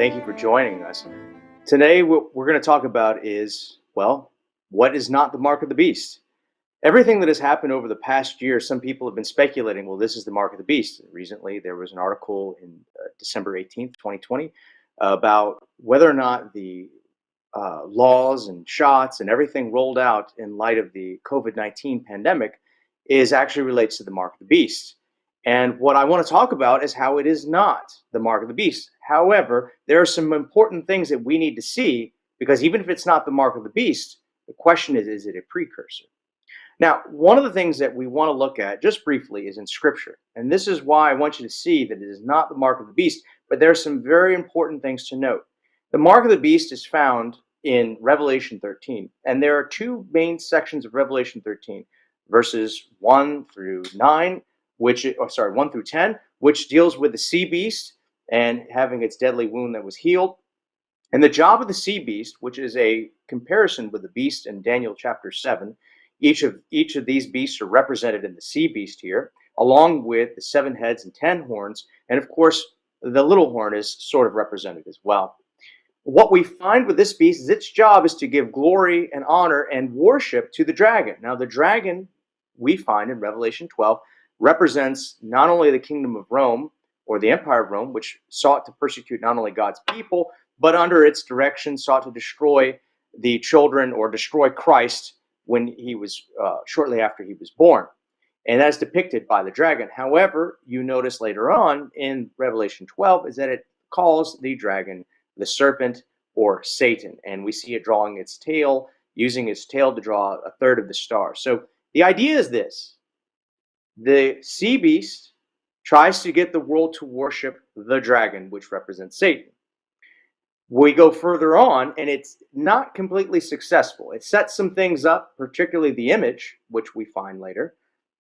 Thank you for joining us. Today, what we're going to talk about is, well, what is not the mark of the beast? Everything that has happened over the past year, some people have been speculating, well, this is the mark of the beast. Recently, there was an article in December 18th, 2020, about whether or not the laws and shots and everything rolled out in light of the COVID-19 pandemic is actually relates to the mark of the beast. And what I want to talk about is how it is not the mark of the beast. However, there are some important things that we need to see, because even if it's not the mark of the beast, the question is it a precursor? Now, one of the things that we want to look at just briefly is in Scripture. And this is why I want you to see that it is not the mark of the beast, but there are some very important things to note. The mark of the beast is found in Revelation 13. And there are two main sections of Revelation 13, verses 1 through 9, 1 through 10, which deals with the sea beast and having its deadly wound that was healed. And the job of the sea beast, which is a comparison with the beast in Daniel chapter 7, each of these beasts are represented in the sea beast here, along with the 7 heads and 10 horns. And of course, the little horn is sort of represented as well. What we find with this beast is its job is to give glory and honor and worship to the dragon. Now, the dragon, we find in Revelation 12, represents not only the kingdom of Rome, or the empire of Rome, which sought to persecute not only God's people, but under its direction sought to destroy the children or destroy Christ when he was shortly after he was born. And that's depicted by the dragon. However, you notice later on in Revelation 12 is that it calls the dragon the serpent or Satan. And we see it drawing its tail, using its tail to draw a third of the stars. So the idea is this: the sea beast tries to get the world to worship the dragon, which represents Satan. We go further on, and it's not completely successful. It sets some things up, particularly the image, which we find later.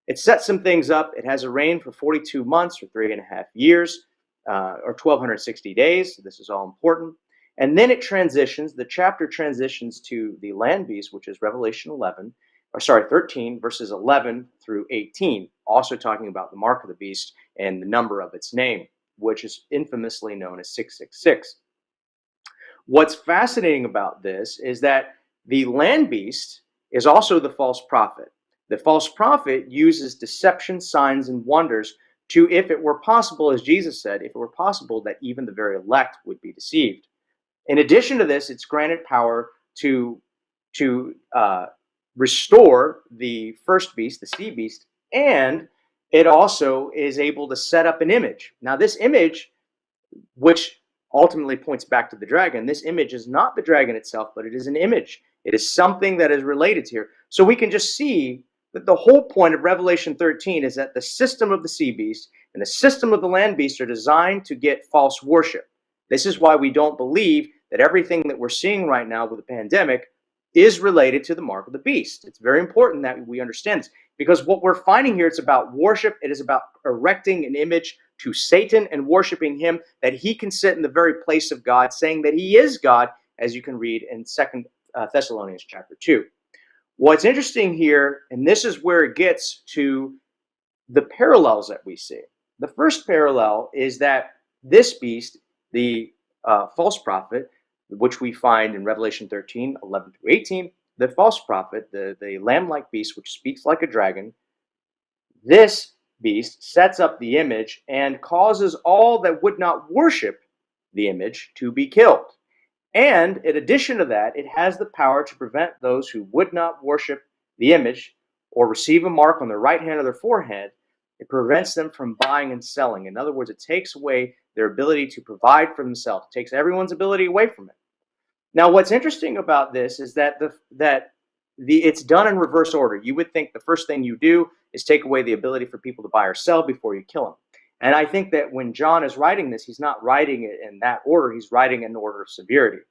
It sets some things up. It has a reign for 42 months or 3.5 years, or 1,260 days. This is all important. And then it transitions, the chapter transitions to the land beast, which is Revelation 13, verses 11 through 18, also talking about the mark of the beast and the number of its name, which is infamously known as 666. What's fascinating about this is that the land beast is also the false prophet. The false prophet uses deception, signs, and wonders to, if it were possible, as Jesus said, if it were possible that even the very elect would be deceived. In addition to this, it's granted power to restore the first beast, the sea beast, and it also is able to set up an image. Now, this image, which ultimately points back to the dragon, this image is not the dragon itself, but it is an image. It is something that is related here. So we can just see that the whole point of Revelation 13 is that the system of the sea beast and the system of the land beast are designed to get false worship. This is why we don't believe that everything that we're seeing right now with the pandemic is related to the mark of the beast. It's very important that we understand this, because what we're finding here, it's about worship. It is about erecting an image to Satan and worshiping him, that he can sit in the very place of God, saying that he is God, as you can read in 2 Thessalonians chapter 2. What's interesting here, and this is where it gets to the parallels that we see. The first parallel is that this beast, the false prophet, which we find in Revelation 13, 11 through 18, the false prophet, the lamb-like beast, which speaks like a dragon, this beast sets up the image and causes all that would not worship the image to be killed. And in addition to that, it has the power to prevent those who would not worship the image or receive a mark on their right hand or their forehead. It prevents them from buying and selling. In other words, it takes away their ability to provide for themselves. It takes everyone's ability away from it. Now, what's interesting about this is that it's done in reverse order. You would think the first thing you do is take away the ability for people to buy or sell before you kill them. And I think that when John is writing this, he's not writing it in that order. He's writing in order of severity.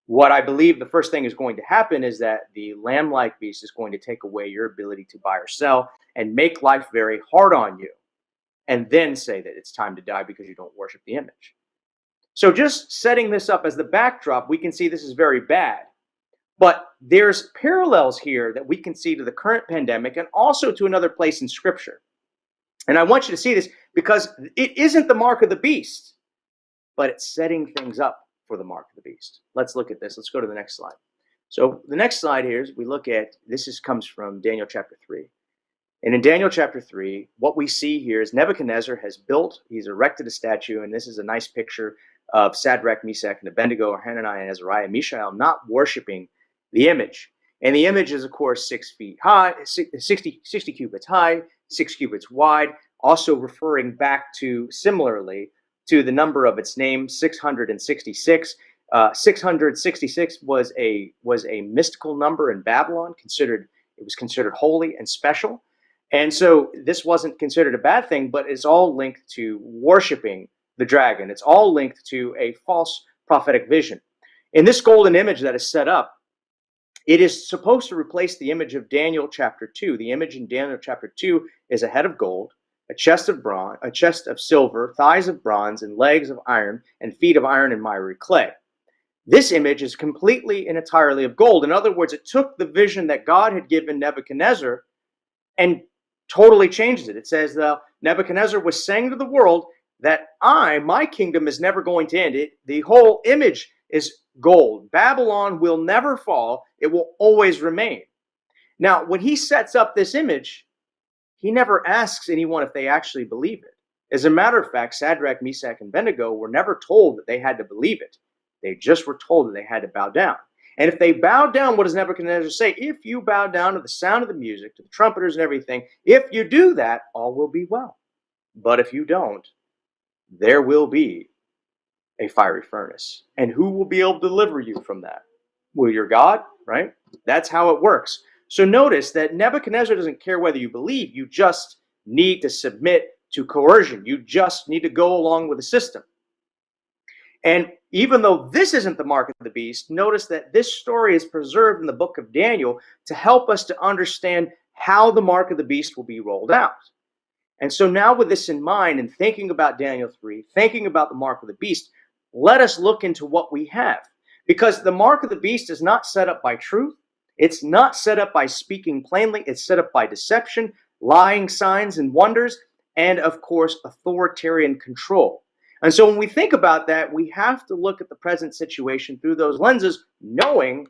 What I believe the first thing is going to happen is that the lamb-like beast is going to take away your ability to buy or sell and make life very hard on you, and then say that it's time to die because you don't worship the image. So just setting this up as the backdrop, we can see this is very bad. But there's parallels here that we can see to the current pandemic and also to another place in Scripture. And I want you to see this because it isn't the mark of the beast, but it's setting things up for the mark of the beast. Let's look at this. Let's go to the next slide. So the next slide here is we look at, comes from Daniel chapter 3. And in Daniel chapter 3, what we see here is Nebuchadnezzar has built, he's erected a statue, and this is a nice picture of Shadrach, Meshach, and Abednego, or Hananiah and Azariah, Mishael, not worshiping the image. And the image is, of course, 6 feet high, 60 cubits high, 6 cubits wide, also referring back to, similarly, to the number of its name, 666. 666 was a mystical number in Babylon. It was considered holy and special. And so this wasn't considered a bad thing, but it's all linked to worshiping the dragon. It's all linked to a false prophetic vision. In this golden image that is set up, it is supposed to replace the image of Daniel chapter 2. The image in Daniel chapter 2 is a head of gold, a chest of bronze, a chest of silver, thighs of bronze, and legs of iron, and feet of iron and miry clay. This image is completely and entirely of gold. In other words, it took the vision that God had given Nebuchadnezzar and totally changes it. It says, Nebuchadnezzar was saying to the world that my kingdom is never going to end. The whole image is gold. Babylon will never fall. It will always remain. Now, when he sets up this image, he never asks anyone if they actually believe it. As a matter of fact, Shadrach, Meshach, and Abednego were never told that they had to believe it. They just were told that they had to bow down. And if they bowed down, what does Nebuchadnezzar say? If you bow down to the sound of the music, to the trumpeters and everything, if you do that, all will be well. But if you don't, there will be a fiery furnace. And who will be able to deliver you from that? Well, your God, right? That's how it works. So notice that Nebuchadnezzar doesn't care whether you believe. You just need to submit to coercion. You just need to go along with the system. And even though this isn't the mark of the beast, notice that this story is preserved in the book of Daniel to help us to understand how the mark of the beast will be rolled out. And so now with this in mind and thinking about Daniel 3, thinking about the mark of the beast, let us look into what we have. Because the mark of the beast is not set up by truth. It's not set up by speaking plainly. It's set up by deception, lying signs and wonders, and of course, authoritarian control. And so when we think about that, we have to look at the present situation through those lenses, knowing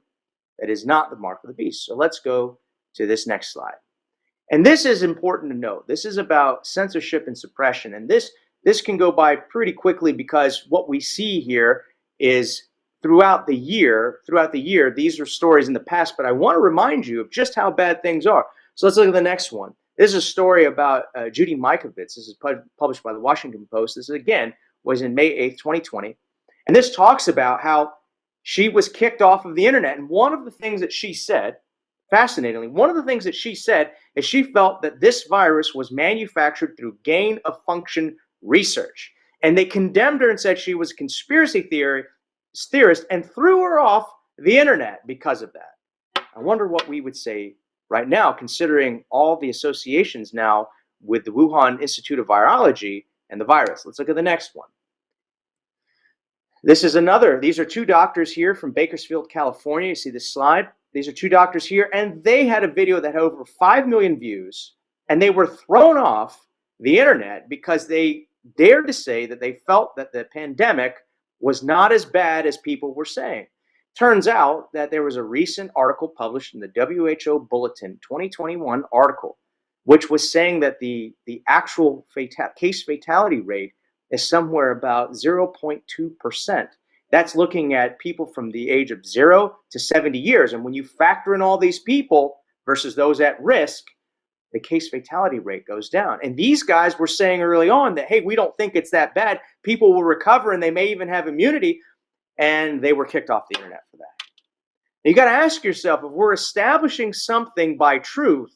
that is not the mark of the beast. So let's go to this next slide. And this is important to note. This is about censorship and suppression. And this can go by pretty quickly because what we see here is throughout the year, these are stories in the past, but I want to remind you of just how bad things are. So let's look at the next one. This is a story about Judy Mikovits. This is published by the Washington Post. This is, again, was in May 8th, 2020. And this talks about how she was kicked off of the internet. And one of the things that she said, fascinatingly, one of the things that she said is she felt that this virus was manufactured through gain of function research. And they condemned her and said she was a conspiracy theorist and threw her off the internet because of that. I wonder what we would say right now, considering all the associations now with the Wuhan Institute of Virology and the virus. Let's look at the next one. These are two doctors here from Bakersfield, California. You see this slide? These are two doctors here, and they had a video that had over 5 million views, and they were thrown off the internet because they dared to say that they felt that the pandemic was not as bad as people were saying. Turns out that there was a recent article published in the WHO Bulletin 2021 article, which was saying that the actual case fatality rate is somewhere about 0.2%. That's looking at people from the age of 0 to 70 years. And when you factor in all these people versus those at risk, the case fatality rate goes down. And these guys were saying early on that, hey, we don't think it's that bad. People will recover and they may even have immunity. And they were kicked off the internet for that. Now, you got to ask yourself, if we're establishing something by truth,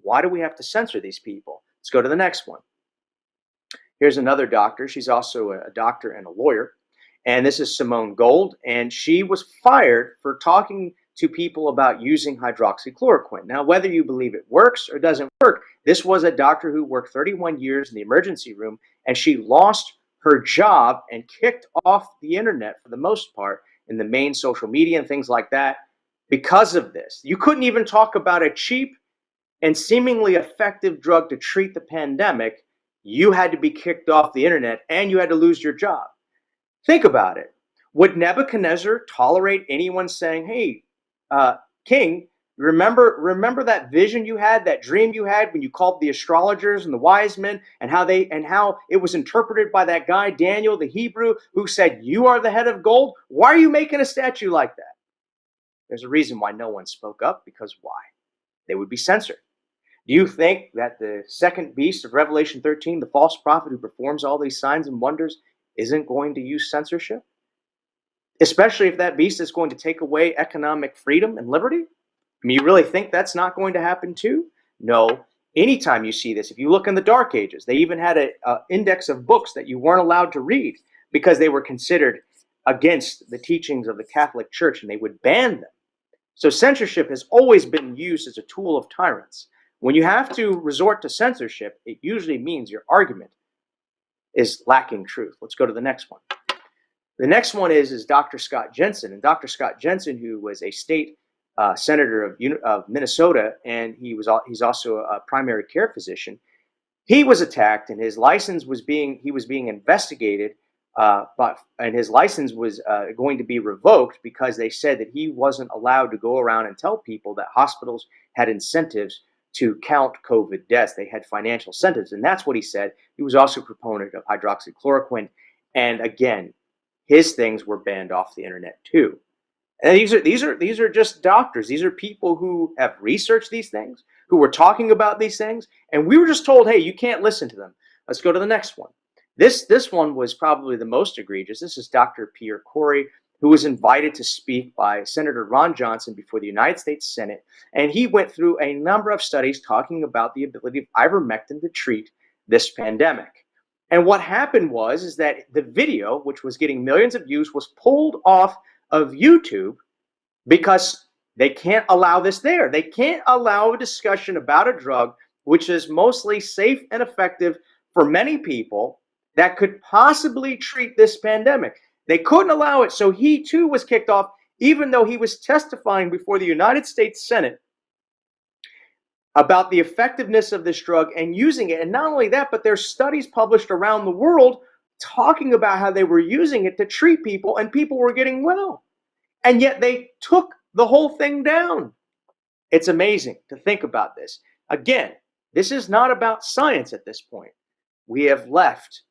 why do we have to censor these people? Let's go to the next one. Here's another doctor. She's also a doctor and a lawyer. And this is Simone Gold. And she was fired for talking to people about using hydroxychloroquine. Now, whether you believe it works or doesn't work, this was a doctor who worked 31 years in the emergency room, and she lost her job and kicked off the internet for the most part in the main social media and things like that because of this. You couldn't even talk about a cheap and seemingly effective drug to treat the pandemic. You had to be kicked off the internet and you had to lose your job. Think about it. Would Nebuchadnezzar tolerate anyone saying, hey, king, remember that vision you had, that dream you had when you called the astrologers and the wise men, and how it was interpreted by that guy Daniel the Hebrew, who said you are the head of gold? Why are you making a statue like that? There's a reason why no one spoke up, because why? They would be censored. Do you think that the second beast of Revelation 13, the false prophet who performs all these signs and wonders, isn't going to use censorship? Especially if that beast is going to take away economic freedom and liberty? I mean, you really think that's not going to happen too? No. Anytime you see this, if you look in the Dark Ages, they even had an index of books that you weren't allowed to read because they were considered against the teachings of the Catholic Church, and they would ban them. So censorship has always been used as a tool of tyrants. When you have to resort to censorship, it usually means your argument is lacking truth. Let's go to the next one. The next one is Dr. Scott Jensen. And Dr. Scott Jensen, who was a state senator of Minnesota, and he's also a primary care physician, he was attacked, and his license was being investigated, and his license was going to be revoked because they said that he wasn't allowed to go around and tell people that hospitals had incentives to count COVID deaths. They had financial incentives, and that's what he said. He was also a proponent of hydroxychloroquine, and again, his things were banned off the internet too. And these are just doctors. These are people who have researched these things, who were talking about these things, and we were just told, hey, you can't listen to them. Let's go to the next one. This one was probably the most egregious. This is Dr. Pierre Corey, who was invited to speak by Senator Ron Johnson before the United States Senate, and he went through a number of studies talking about the ability of ivermectin to treat this pandemic. And what happened was that the video, which was getting millions of views, was pulled off of YouTube because they can't allow this there. They can't allow a discussion about a drug which is mostly safe and effective for many people that could possibly treat this pandemic. They couldn't allow it, so he too was kicked off, even though he was testifying before the United States Senate about the effectiveness of this drug and using it. And not only that, but there's studies published around the world talking about how they were using it to treat people, and people were getting well. And yet they took the whole thing down. It's amazing to think about this. Again, this is not about science at this point. We have left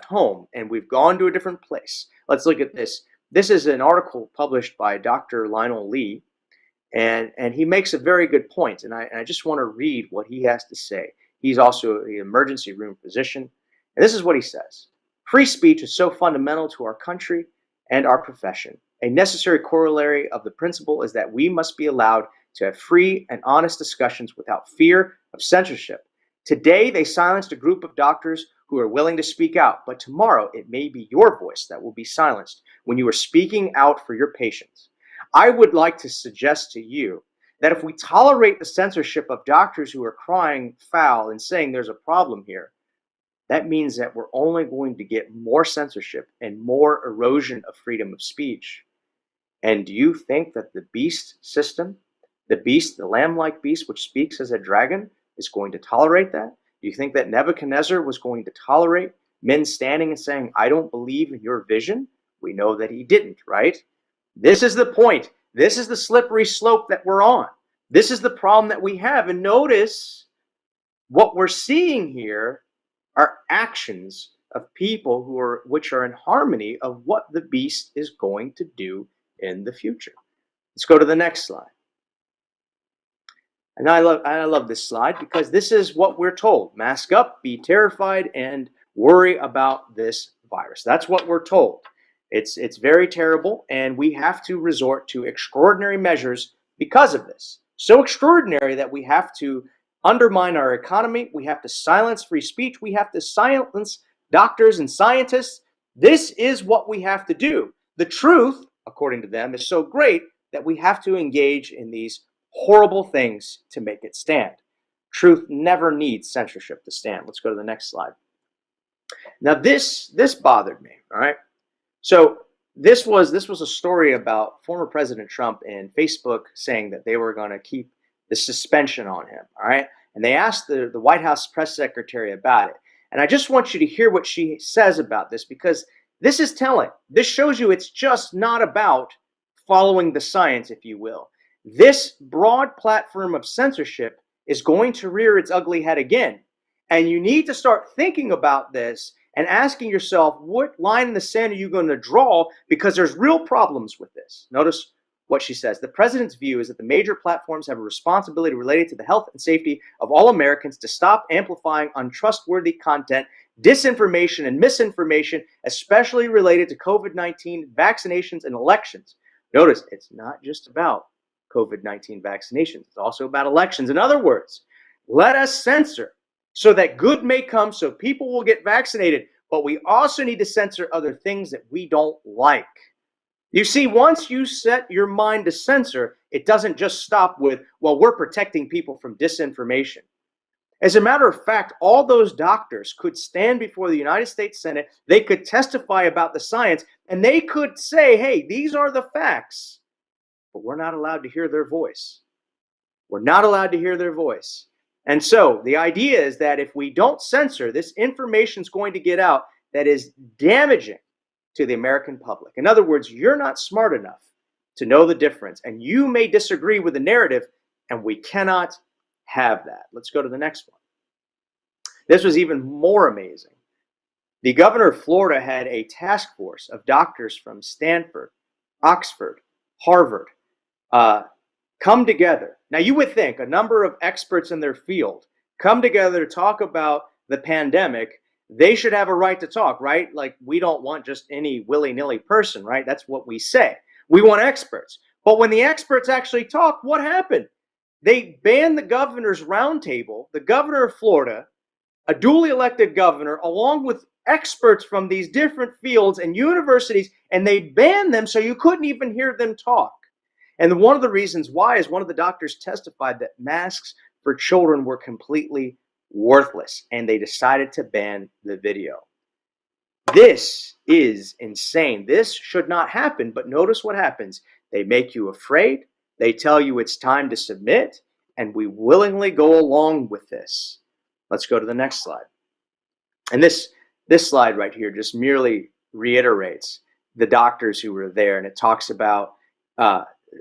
home and we've gone to a different place. Let's look at this. This is an article published by Dr. Lionel Lee, and he makes a very good point, and I just want to read what he has to say. He's also an emergency room physician, and this is what he says. Free speech is so fundamental to our country and our profession. A necessary corollary of the principle is that we must be allowed to have free and honest discussions without fear of censorship. Today, they silenced a group of doctors who are willing to speak out, but tomorrow it may be your voice that will be silenced when you are speaking out for your patients. I would like to suggest to you that if we tolerate the censorship of doctors who are crying foul and saying there's a problem here, that means that we're only going to get more censorship and more erosion of freedom of speech. And do you think that the beast system, the lamb-like beast which speaks as a dragon, is going to tolerate that? Do you think that Nebuchadnezzar was going to tolerate men standing and saying, I don't believe in your vision? We know that he didn't, right? This is the point. This is the slippery slope that we're on. This is the problem that we have. And notice what we're seeing here are actions of people which are in harmony of what the beast is going to do in the future. Let's go to the next slide. And I love this slide because this is what we're told. Mask up, be terrified, and worry about this virus. That's what we're told. It's very terrible, and we have to resort to extraordinary measures because of this. So extraordinary that we have to undermine our economy. We have to silence free speech. We have to silence doctors and scientists. This is what we have to do. The truth, according to them, is so great that we have to engage in these horrible things to make it stand. Truth never needs censorship to stand. Let's go to the next slide. Now this bothered me, all right? So this was a story about former President Trump and Facebook saying that they were going to keep the suspension on him, all right? And they asked the White House press secretary about it. And I just want you to hear what she says about this, because This is telling. This shows you it's just not about following the science, if you will. This broad platform of censorship is going to rear its ugly head again. And you need to start thinking about this and asking yourself, what line in the sand are you going to draw? Because there's real problems with this. Notice what she says. The president's view is that the major platforms have a responsibility related to the health and safety of all Americans to stop amplifying untrustworthy content, disinformation, and misinformation, especially related to COVID-19, vaccinations, and elections. Notice it's not just about COVID-19 vaccinations. It's also about elections. In other words, let us censor so that good may come, so people will get vaccinated. But we also need to censor other things that we don't like. You see, once you set your mind to censor, it doesn't just stop with, well, we're protecting people from disinformation. As a matter of fact, all those doctors could stand before the United States Senate, they could testify about the science, and they could say, hey, these are the facts, but we're not allowed to hear their voice. We're not allowed to hear their voice. And so the idea is that if we don't censor, this information is going to get out that is damaging to the American public. In other words, you're not smart enough to know the difference, and you may disagree with the narrative, and we cannot have that. Let's go to the next one. This was even more amazing. The governor of Florida had a task force of doctors from Stanford, Oxford, Harvard, come together. Now, you would think a number of experts in their field come together to talk about the pandemic. They should have a right to talk, right? Like, we don't want just any willy-nilly person, right? That's what we say. We want experts. But when the experts actually talk, what happened? They banned the governor's roundtable, the governor of Florida, a duly elected governor, along with experts from these different fields and universities, and they banned them so you couldn't even hear them talk. And one of the reasons why is one of the doctors testified that masks for children were completely worthless, and they decided to ban the video. This is insane. This should not happen, but notice what happens. They make you afraid. They tell you it's time to submit, and we willingly go along with this. Let's go to the next slide. And this slide right here just merely reiterates the doctors who were there, and it talks about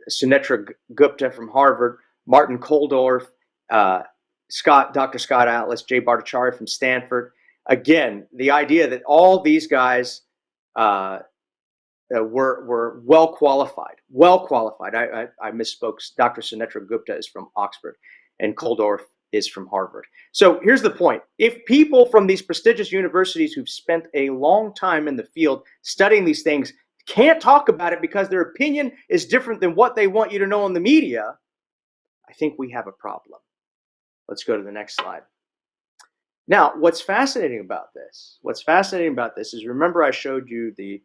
Sunetra Gupta from Harvard, Martin Kulldorff, Dr. Scott Atlas, Jay Bhattacharya from Stanford. Again, the idea that all these guys were well qualified. I misspoke. Dr. Sunetra Gupta is from Oxford, and Kulldorff is from Harvard. So here's the point. If people from these prestigious universities who've spent a long time in the field studying these things can't talk about it because their opinion is different than what they want you to know in the media, I think we have a problem. Let's go to the next slide. Now, what's fascinating about this is, remember I showed you the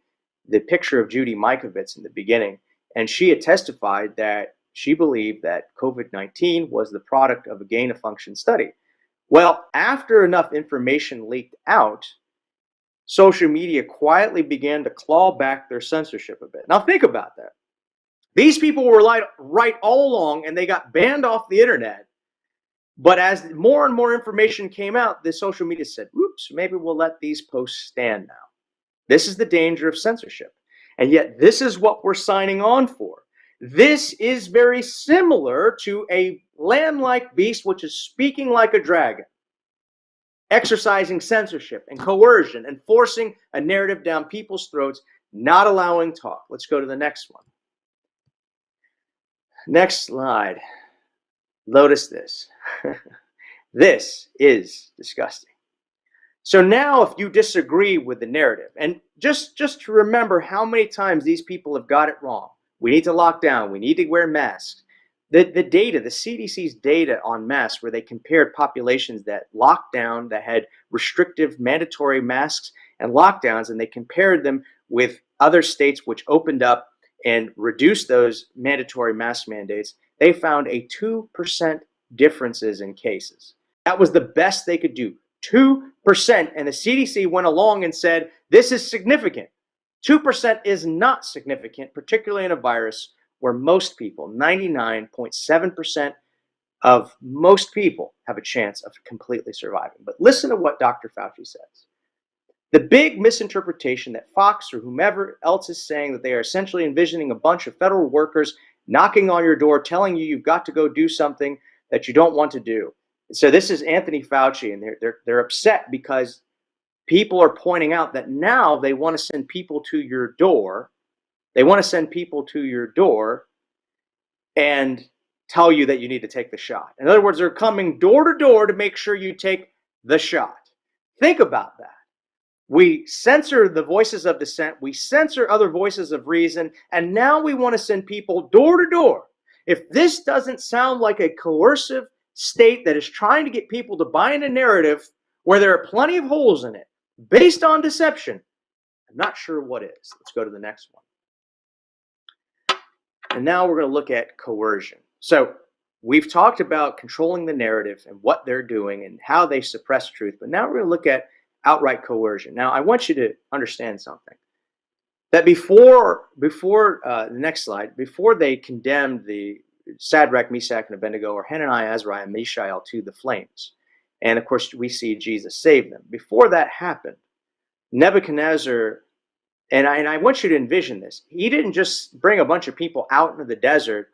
picture of Judy Mikovits in the beginning, and she had testified that she believed that COVID-19 was the product of a gain-of-function study. Well, after enough information leaked out, social media quietly began to claw back their censorship a bit. Now think about that. These people were right all along, and they got banned off the internet. But as more and more information came out, the social media said, oops, maybe we'll let these posts stand now. This is the danger of censorship. And yet this is what we're signing on for. This is very similar to a lamb-like beast which is speaking like a dragon, exercising censorship and coercion and forcing a narrative down people's throats, not allowing talk. Let's go to the next one. Next slide. Notice this. This is disgusting. So now if you disagree with the narrative, and just to remember how many times these people have got it wrong. We need to lock down. We need to wear masks. The data, the CDC's data on masks, where they compared populations that locked down, that had restrictive mandatory masks and lockdowns, and they compared them with other states which opened up and reduced those mandatory mask mandates, they found a 2% differences in cases. That was the best they could do, 2%. And the CDC went along and said, this is significant. 2% is not significant, particularly in a virus where most people, 99.7% of most people, have a chance of completely surviving. But listen to what Dr. Fauci says. The big misinterpretation that Fox or whomever else is saying that they are essentially envisioning a bunch of federal workers knocking on your door telling you you've got to go do something that you don't want to do. So this is Anthony Fauci, and they're upset because people are pointing out that now they want to send people to your door. They want to send people to your door and tell you that you need to take the shot. In other words, they're coming door to door to make sure you take the shot. Think about that. We censor the voices of dissent. We censor other voices of reason. And now we want to send people door to door. If this doesn't sound like a coercive state that is trying to get people to buy in a narrative where there are plenty of holes in it based on deception, I'm not sure what is. Let's go to the next one. And now we're going to look at coercion. So we've talked about controlling the narrative and what they're doing and how they suppress truth. But now we're going to look at outright coercion. Now, I want you to understand something. That before the next slide, before they condemned the Shadrach, Meshach, and Abednego, or Hananiah, Azariah, and Mishael to the flames, and of course we see Jesus save them. Before that happened, Nebuchadnezzar, and I want you to envision this, he didn't just bring a bunch of people out into the desert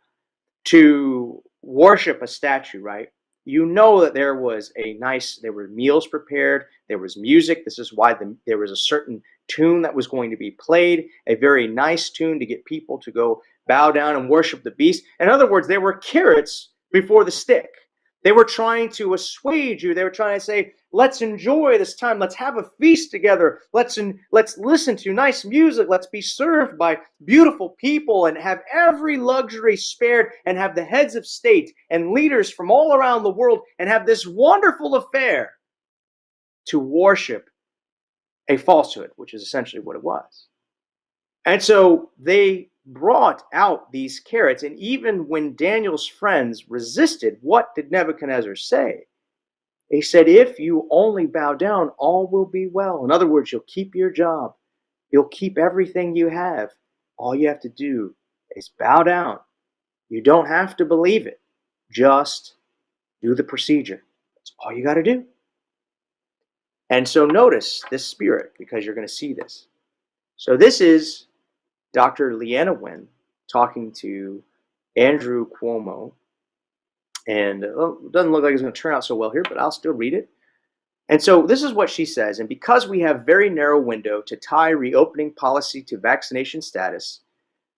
to worship a statue, right? You know that there were meals prepared, there was music. This is why there was a certain tune that was going to be played, a very nice tune to get people to go bow down and worship the beast. In other words, there were carrots before the stick. They were trying to assuage you. They were trying to say, let's enjoy this time. Let's have a feast together. Let's listen to nice music. Let's be served by beautiful people and have every luxury spared and have the heads of state and leaders from all around the world and have this wonderful affair to worship a falsehood, which is essentially what it was. And so they brought out these carrots, and even when Daniel's friends resisted, what did Nebuchadnezzar say? He said, if you only bow down, all will be well. In other words, you'll keep your job. You'll keep everything you have. All you have to do is bow down. You don't have to believe it. Just do the procedure. That's all you got to do. And so notice this spirit, because you're going to see this. So this is Dr. Leanna Wen talking to Andrew Cuomo. And it doesn't look like it's going to turn out so well here, but I'll still read it. And so this is what she says. And because we have very narrow window to tie reopening policy to vaccination status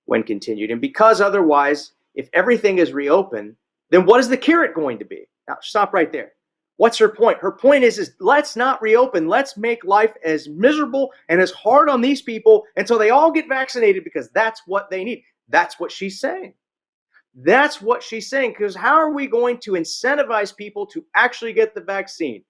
when continued, and because otherwise, if everything is reopened, then what is the carrot going to be? Now, stop right there. What's her point? Her point is let's not reopen. Let's make life as miserable and as hard on these people until they all get vaccinated, because that's what they need. That's what she's saying. That's what she's saying, because how are we going to incentivize people to actually get the vaccine?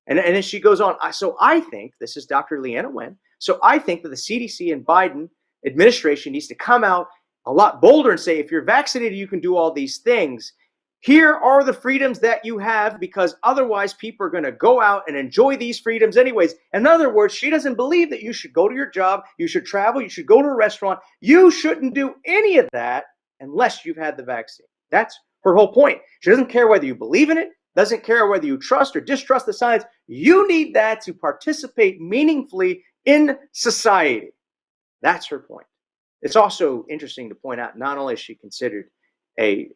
And then she goes on. So I think, this is Dr. Leanna Wen, so I think that the CDC and Biden administration needs to come out a lot bolder and say, if you're vaccinated, you can do all these things. Here are the freedoms that you have, because otherwise people are going to go out and enjoy these freedoms anyways. In other words, she doesn't believe that you should go to your job, you should travel, you should go to a restaurant. You shouldn't do any of that unless you've had the vaccine. That's her whole point. She doesn't care whether you believe in it, doesn't care whether you trust or distrust the science. You need that to participate meaningfully in society. That's her point. It's also interesting to point out, not only is she considered a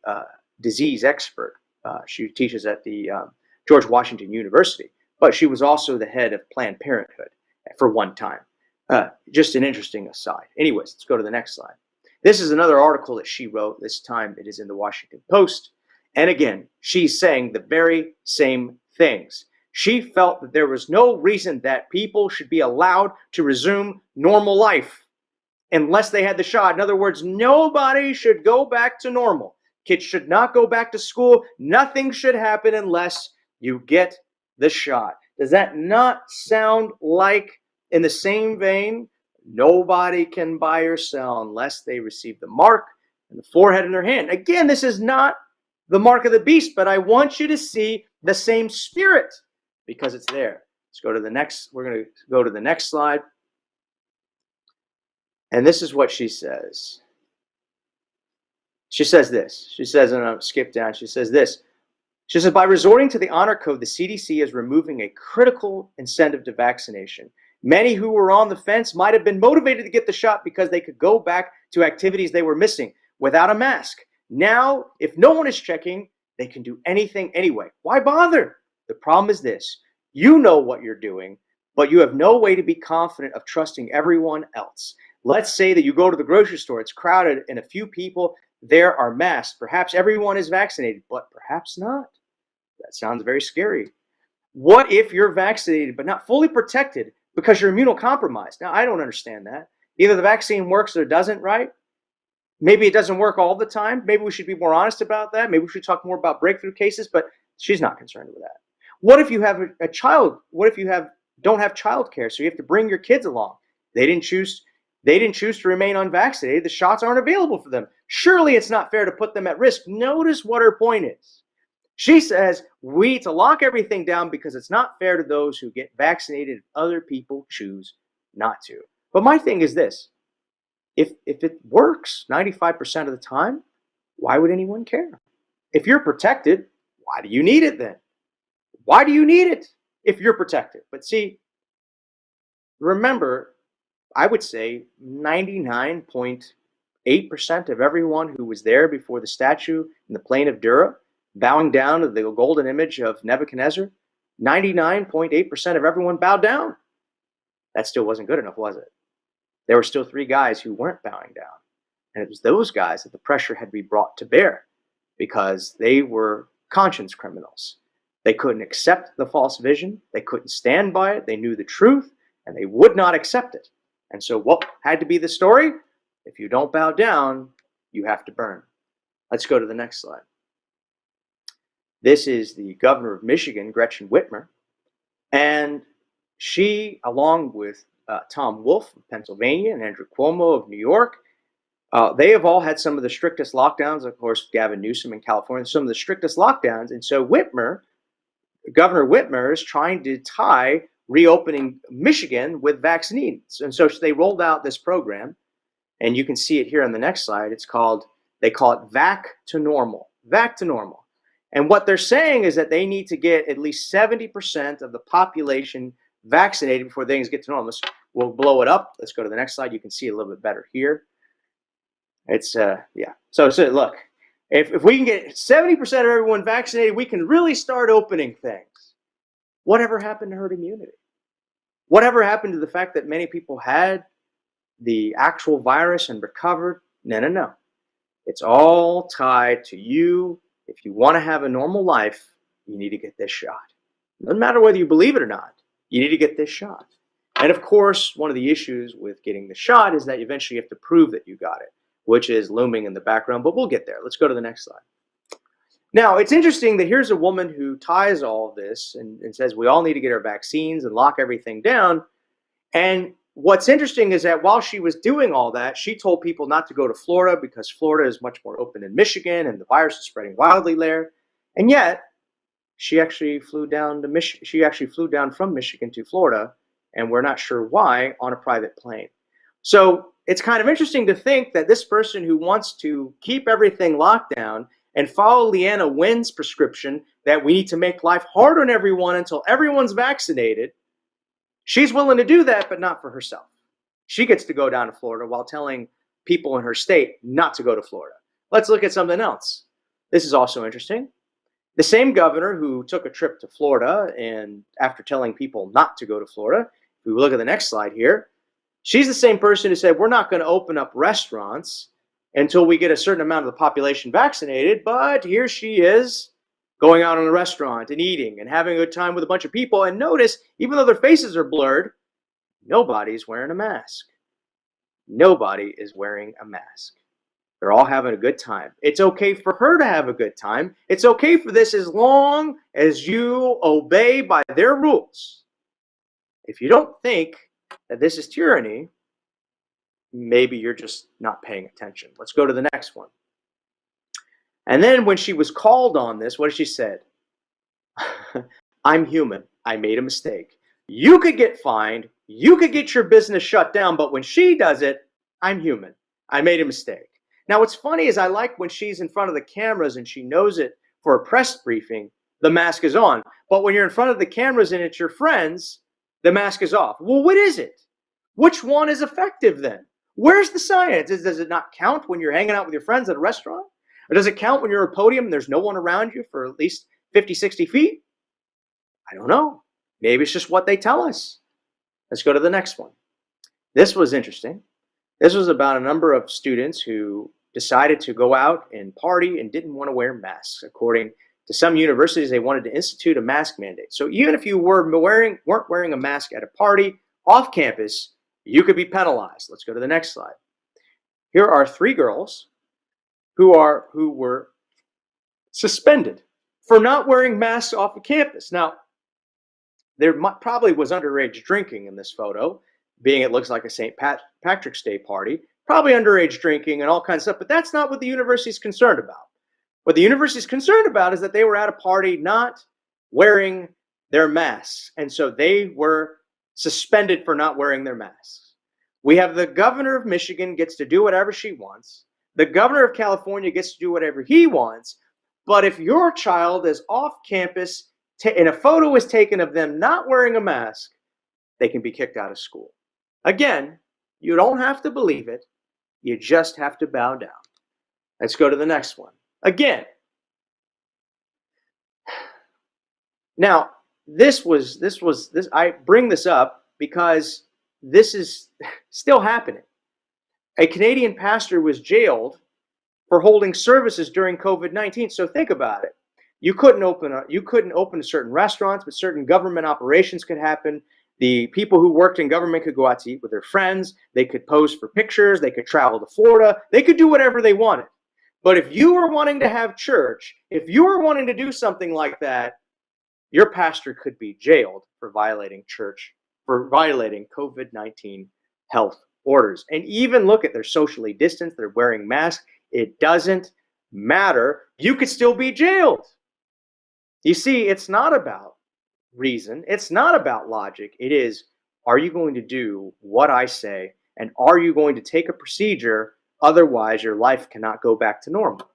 disease expert, she teaches at the George Washington University, but she was also the head of Planned Parenthood for one time. Just an interesting aside. Anyways, let's go to the next slide. This is another article that she wrote. This time it is in the Washington Post. And again, she's saying the very same things. She felt that there was no reason that people should be allowed to resume normal life unless they had the shot. In other words, nobody should go back to normal. Kids should not go back to school. Nothing should happen unless you get the shot. Does that not sound like, in the same vein, nobody can buy or sell unless they receive the mark and the forehead in their hand? Again, this is not the mark of the beast, but I want you to see the same spirit because it's there. Let's go to the next. We're going to go to the next slide. And this is what she says. She says this. She says, and I'll skip down. She says this. She says, by resorting to the honor code, the CDC is removing a critical incentive to vaccination Many who were on the fence might have been motivated to get the shot because they could go back to activities they were missing without a mask. Now, if no one is checking, they can do anything anyway. Why bother? The problem is this: you know what you're doing, but you have no way to be confident of trusting everyone else. Let's say that you go to the grocery store, it's crowded, and a few people there are masked. Perhaps everyone is vaccinated, but perhaps not. That sounds very scary. What if you're vaccinated but not fully protected because you're immunocompromised? Now, I don't understand that. Either the vaccine works or it doesn't, right? Maybe it doesn't work all the time. Maybe we should be more honest about that. Maybe we should talk more about breakthrough cases, but she's not concerned with that. What if you have a child? What if you don't have child care, so you have to bring your kids along? They didn't choose to remain unvaccinated. The shots aren't available for them. Surely it's not fair to put them at risk. Notice what her point is. She says we need to lock everything down because it's not fair to those who get vaccinated if other people choose not to. But my thing is this: if it works 95% of the time, why would anyone care? If you're protected, why do you need it then? Why do you need it if you're protected? But see, remember, I would say 99.8% of everyone who was there before the statue in the plain of Dura, bowing down to the golden image of Nebuchadnezzar, 99.8% of everyone bowed down. That still wasn't good enough, was it? There were still 3 guys who weren't bowing down. And it was those guys that the pressure had to be brought to bear because they were conscience criminals. They couldn't accept the false vision. They couldn't stand by it. They knew the truth, and they would not accept it. And so what had to be the story? If you don't bow down, you have to burn. Let's go to the next slide. This is the governor of Michigan, Gretchen Whitmer. And she, along with Tom Wolf of Pennsylvania and Andrew Cuomo of New York, they have all had some of the strictest lockdowns. Of course, Gavin Newsom in California, some of the strictest lockdowns. And so Governor Whitmer is trying to tie reopening Michigan with vaccines. And so they rolled out this program, and you can see it here on the next slide. They call it Vac to Normal. Vac to Normal. And what they're saying is that they need to get at least 70% of the population vaccinated before things get to normal. We'll blow it up. Let's go to the next slide. You can see it a little bit better here. It's, yeah. So look, if we can get 70% of everyone vaccinated, we can really start opening things. Whatever happened to herd immunity? Whatever happened to the fact that many people had the actual virus and recovered? No. It's all tied to you. If you want to have a normal life, you need to get this shot. Doesn't matter whether you believe it or not, you need to get this shot. And of course, one of the issues with getting the shot is that eventually you have to prove that you got it, which is looming in the background, but we'll get there. Let's go to the next slide. Now, it's interesting that here's a woman who ties all of this and says we all need to get our vaccines and lock everything down. And what's interesting is that while she was doing all that, she told people not to go to Florida because Florida is much more open than Michigan and the virus is spreading wildly there. And yet, she actually flew down to Michigan. She actually flew down from Michigan to Florida, and we're not sure why, on a private plane. So it's kind of interesting to think that this person who wants to keep everything locked down and follow Leanna Wynn's prescription that we need to make life hard on everyone until everyone's vaccinated, she's willing to do that, but not for herself. She gets to go down to Florida while telling people in her state not to go to Florida. Let's look at something else. This is also interesting. The same governor who took a trip to Florida and after telling people not to go to Florida, if we look at the next slide here, she's the same person who said we're not going to open up restaurants until we get a certain amount of the population vaccinated, but here she is going out in a restaurant and eating and having a good time with a bunch of people. And notice, even though their faces are blurred, nobody's wearing a mask. Nobody is wearing a mask. They're all having a good time. It's okay for her to have a good time. It's okay for this as long as you obey by their rules. If you don't think that this is tyranny, maybe you're just not paying attention. Let's go to the next one. And then when she was called on this, what did she say? I'm human. I made a mistake. You could get fined. You could get your business shut down. But when she does it, I'm human. I made a mistake. Now, what's funny is I like when she's in front of the cameras and she knows it for a press briefing, the mask is on. But when you're in front of the cameras and it's your friends, the mask is off. Well, what is it? Which one is effective then? Where's the science? Does it not count when you're hanging out with your friends at a restaurant? Or does it count when you're at a podium and there's no one around you for at least 50, 60 feet? I don't know. Maybe it's just what they tell us. Let's go to the next one. This was interesting. This was about a number of students who decided to go out and party and didn't want to wear masks. According to some universities, they wanted to institute a mask mandate. So even if you weren't wearing a mask at a party off campus, you could be penalized. Let's go to the next slide. Here are 3 girls who were suspended for not wearing masks off of campus. Now, there probably was underage drinking in this photo, being it looks like a St. Patrick's Day party, probably underage drinking and all kinds of stuff, but that's not what the university is concerned about. What the university is concerned about is that they were at a party not wearing their masks, and so they were suspended for not wearing their masks. We have the governor of Michigan gets to do whatever she wants. The governor of California gets to do whatever he wants, but if your child is off campus and a photo is taken of them not wearing a mask, they can be kicked out of school. Again, you don't have to believe it. You just have to bow down. Let's go to the next one. Again. Now, I bring this up because this is still happening. A Canadian pastor was jailed for holding services during COVID-19. So think about it. You couldn't open certain restaurants, but certain government operations could happen. The people who worked in government could go out to eat with their friends. They could pose for pictures. They could travel to Florida. They could do whatever they wanted. But if you were wanting to have church, if you were wanting to do something like that, your pastor could be jailed for violating COVID-19 health orders. And even look at, they're socially distanced, they're wearing masks. It doesn't matter. You could still be jailed. You see, it's not about reason. It's not about logic. It is, are you going to do what I say? And are you going to take a procedure? Otherwise, your life cannot go back to normal.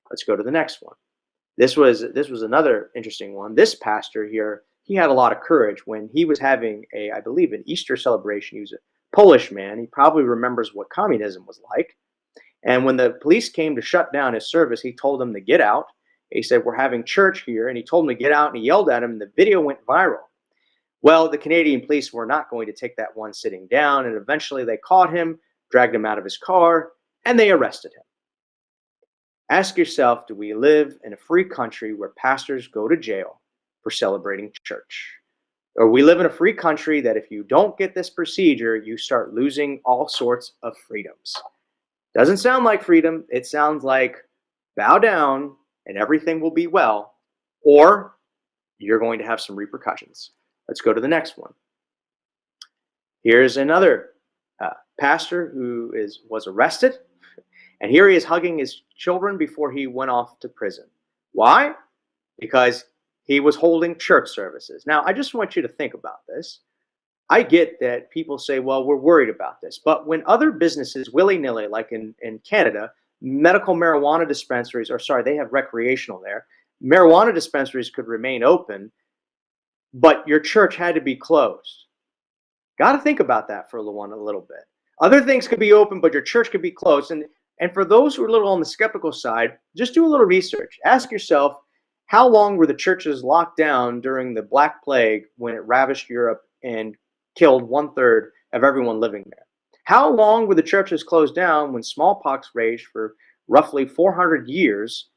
Let's go to the next one. This was another interesting one. This pastor here, he had a lot of courage when he was having I believe, an Easter celebration. He was a Polish man. He probably remembers what communism was like. And when the police came to shut down his service, he told them to get out. He said, "We're having church here." And he told them to get out, and he yelled at him, and the video went viral. Well, the Canadian police were not going to take that one sitting down, and eventually they caught him, dragged him out of his car, and they arrested him. Ask yourself, do we live in a free country where pastors go to jail for celebrating church? Or we live in a free country that if you don't get this procedure, you start losing all sorts of freedoms? Doesn't sound like freedom. It sounds like bow down and everything will be well, or you're going to have some repercussions. Let's go to the next one. Here's another pastor who was arrested, and here he is hugging his children before he went off to prison. Why? Because he was holding church services. Now, I just want you to think about this. I get that people say, well, we're worried about this. But when other businesses, willy-nilly, like in Canada, medical marijuana dispensaries, they have recreational there. Marijuana dispensaries could remain open, but your church had to be closed. Got to think about that for a little bit. Other things could be open, but your church could be closed. And for those who are a little on the skeptical side, just do a little research. Ask yourself, how long were the churches locked down during the Black Plague when it ravished Europe and killed 1/3 of everyone living there? How long were the churches closed down when smallpox raged for roughly 400 years,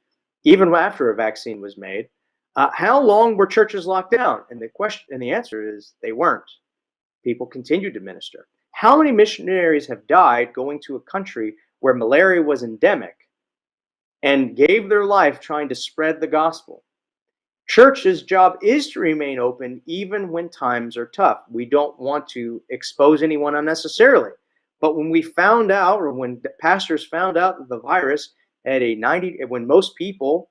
even after a vaccine was made? How long were churches locked down? And the answer is they weren't. People continued to minister. How many missionaries have died going to a country where malaria was endemic and gave their life trying to spread the gospel? Church's job is to remain open even when times are tough. We don't want to expose anyone unnecessarily. But when we found out, or when the pastors found out that the virus had when most people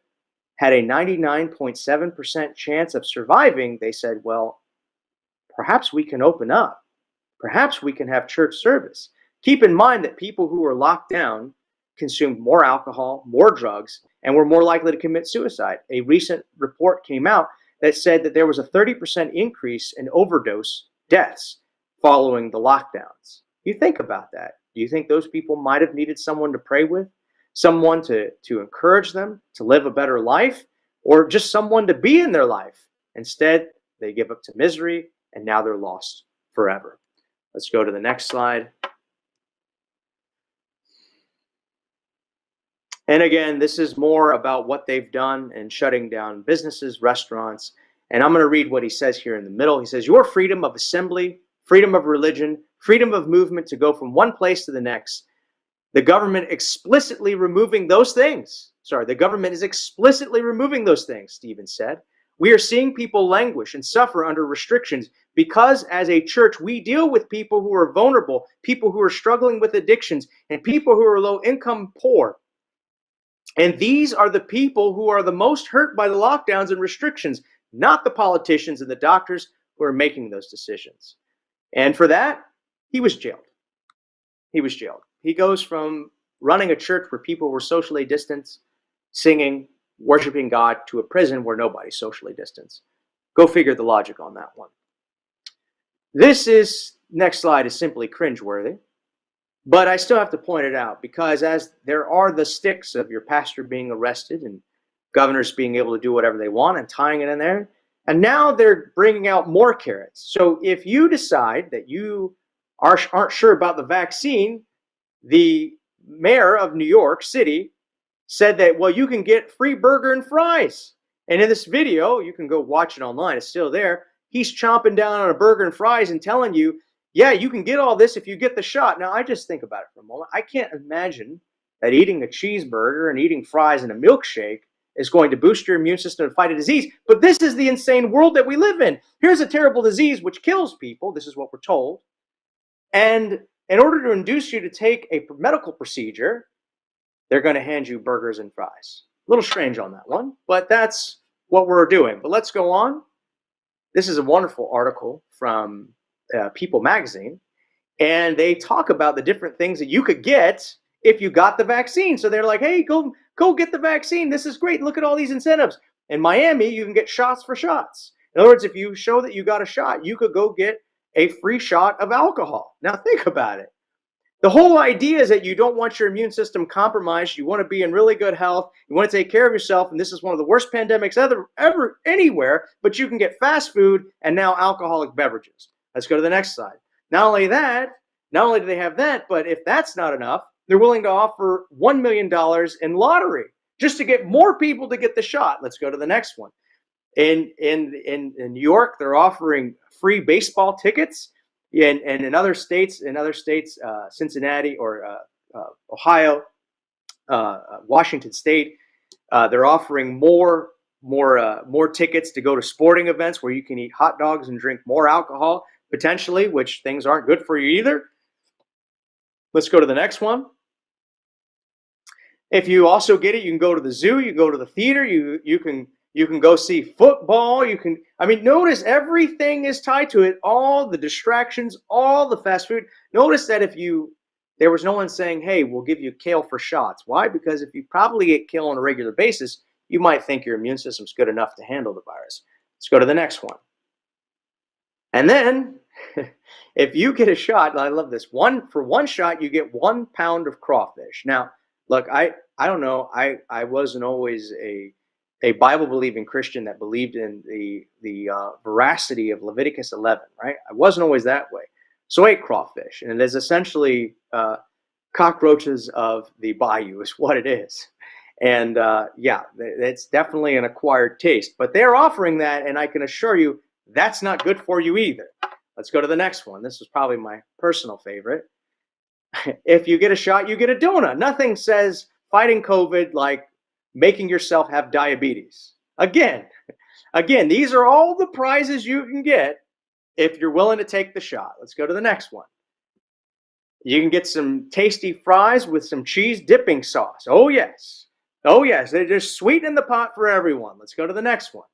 had a 99.7% chance of surviving, they said, well, perhaps we can open up. Perhaps we can have church service. Keep in mind that people who were locked down consumed more alcohol, more drugs, and were more likely to commit suicide. A recent report came out that said that there was a 30% increase in overdose deaths following the lockdowns. You think about that. Do you think those people might have needed someone to pray with, someone to encourage them to live a better life, or just someone to be in their life? Instead, they give up to misery, and now they're lost forever. Let's go to the next slide. And again, this is more about what they've done in shutting down businesses, restaurants. And I'm going to read what he says here in the middle. He says, your freedom of assembly, freedom of religion, freedom of movement to go from one place to the next. The government explicitly removing those things. Sorry, the government is explicitly removing those things, Stephen said. We are seeing people languish and suffer under restrictions because as a church, we deal with people who are vulnerable, people who are struggling with addictions, and people who are low income poor. And these are the people who are the most hurt by the lockdowns and restrictions, not the politicians and the doctors who are making those decisions. And for that, he was jailed. He was jailed. He goes from running a church where people were socially distanced, singing, worshiping God, to a prison where nobody's socially distanced. Go figure the logic on that one. Next slide is simply cringeworthy. But I still have to point it out because as there are the sticks of your pastor being arrested and governors being able to do whatever they want and tying it in there, and now they're bringing out more carrots. So if you decide that you aren't sure about the vaccine, the mayor of New York City said that, well, you can get free burger and fries. And in this video, you can go watch it online, it's still there, he's chomping down on a burger and fries and telling you, yeah, you can get all this if you get the shot. Now, I just think about it for a moment. I can't imagine that eating a cheeseburger and eating fries and a milkshake is going to boost your immune system to fight a disease. But this is the insane world that we live in. Here's a terrible disease which kills people. This is what we're told. And in order to induce you to take a medical procedure, they're going to hand you burgers and fries. A little strange on that one, but that's what we're doing. But let's go on. This is a wonderful article from People magazine, and they talk about the different things that you could get if you got the vaccine. So they're like, hey, go get the vaccine. This is great. Look at all these incentives. In Miami, you can get shots for shots. In other words, if you show that you got a shot, you could go get a free shot of alcohol. Now think about it. The whole idea is that you don't want your immune system compromised. You want to be in really good health. You want to take care of yourself. And this is one of the worst pandemics ever anywhere. But you can get fast food and now alcoholic beverages. Let's go to the next slide. Not only do they have that, but if that's not enough, they're willing to offer $1 million in lottery just to get more people to get the shot. Let's go to the next one. In New York, they're offering free baseball tickets. And in other states, Cincinnati or Ohio, Washington State, they're offering more tickets to go to sporting events where you can eat hot dogs and drink more alcohol, potentially, which things aren't good for you either. Let's go to the next one. If you also get it, you can go to the zoo, you can go to the theater, you can go see football, notice everything is tied to it, all the distractions, all the fast food. Notice that there was no one saying, hey, we'll give you kale for shots. Why? Because if you probably eat kale on a regular basis, you might think your immune system's good enough to handle the virus. Let's go to the next one. And then, if you get a shot, and I love this, for one shot, you get 1 pound of crawfish. Now, look, I don't know, I wasn't always a Bible-believing Christian that believed in the veracity of Leviticus 11, right? I wasn't always that way. So I ate crawfish, and it is essentially cockroaches of the bayou is what it is. And yeah, it's definitely an acquired taste. But they're offering that, and I can assure you, that's not good for you either. Let's go to the next one. This is probably my personal favorite. If you get a shot, you get a donut. Nothing says fighting COVID like making yourself have diabetes. Again, these are all the prizes you can get if you're willing to take the shot. Let's go to the next one. You can get some tasty fries with some cheese dipping sauce. Oh, yes. Oh, yes. They're just sweet in the pot for everyone. Let's go to the next one.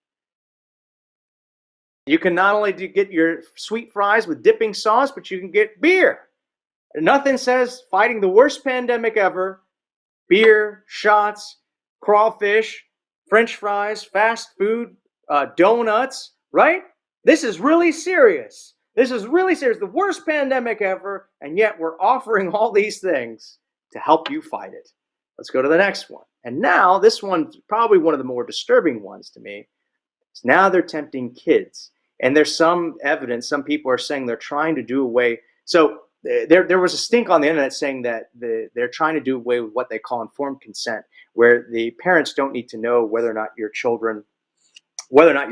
You can not only get your sweet fries with dipping sauce, but you can get beer. Nothing says fighting the worst pandemic ever. Beer, shots, crawfish, French fries, fast food, donuts, right? This is really serious. This is really serious, the worst pandemic ever, and yet we're offering all these things to help you fight it. Let's go to the next one. And now, this one's probably one of the more disturbing ones to me. So now they're tempting kids. And there's some evidence, some people are saying they're trying to do away. So there was a stink on the internet saying that they're trying to do away with what they call informed consent, where the parents don't need to know whether or not your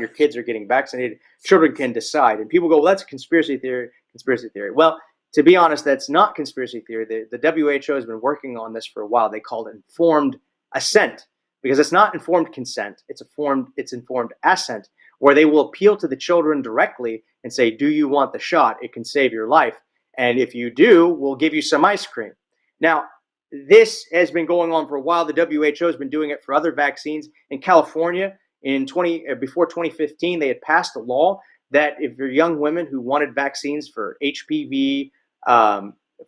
kids are getting vaccinated. Children can decide. And people go, well, that's a conspiracy theory. Well, to be honest, that's not conspiracy theory. The WHO has been working on this for a while. They call it informed assent, because it's not informed consent. It's informed assent, where they will appeal to the children directly and say, do you want the shot? It can save your life. And if you do, we'll give you some ice cream. Now, this has been going on for a while. The WHO has been doing it for other vaccines. In California, before 2015, they had passed a law that if you're young women who wanted vaccines for HPV,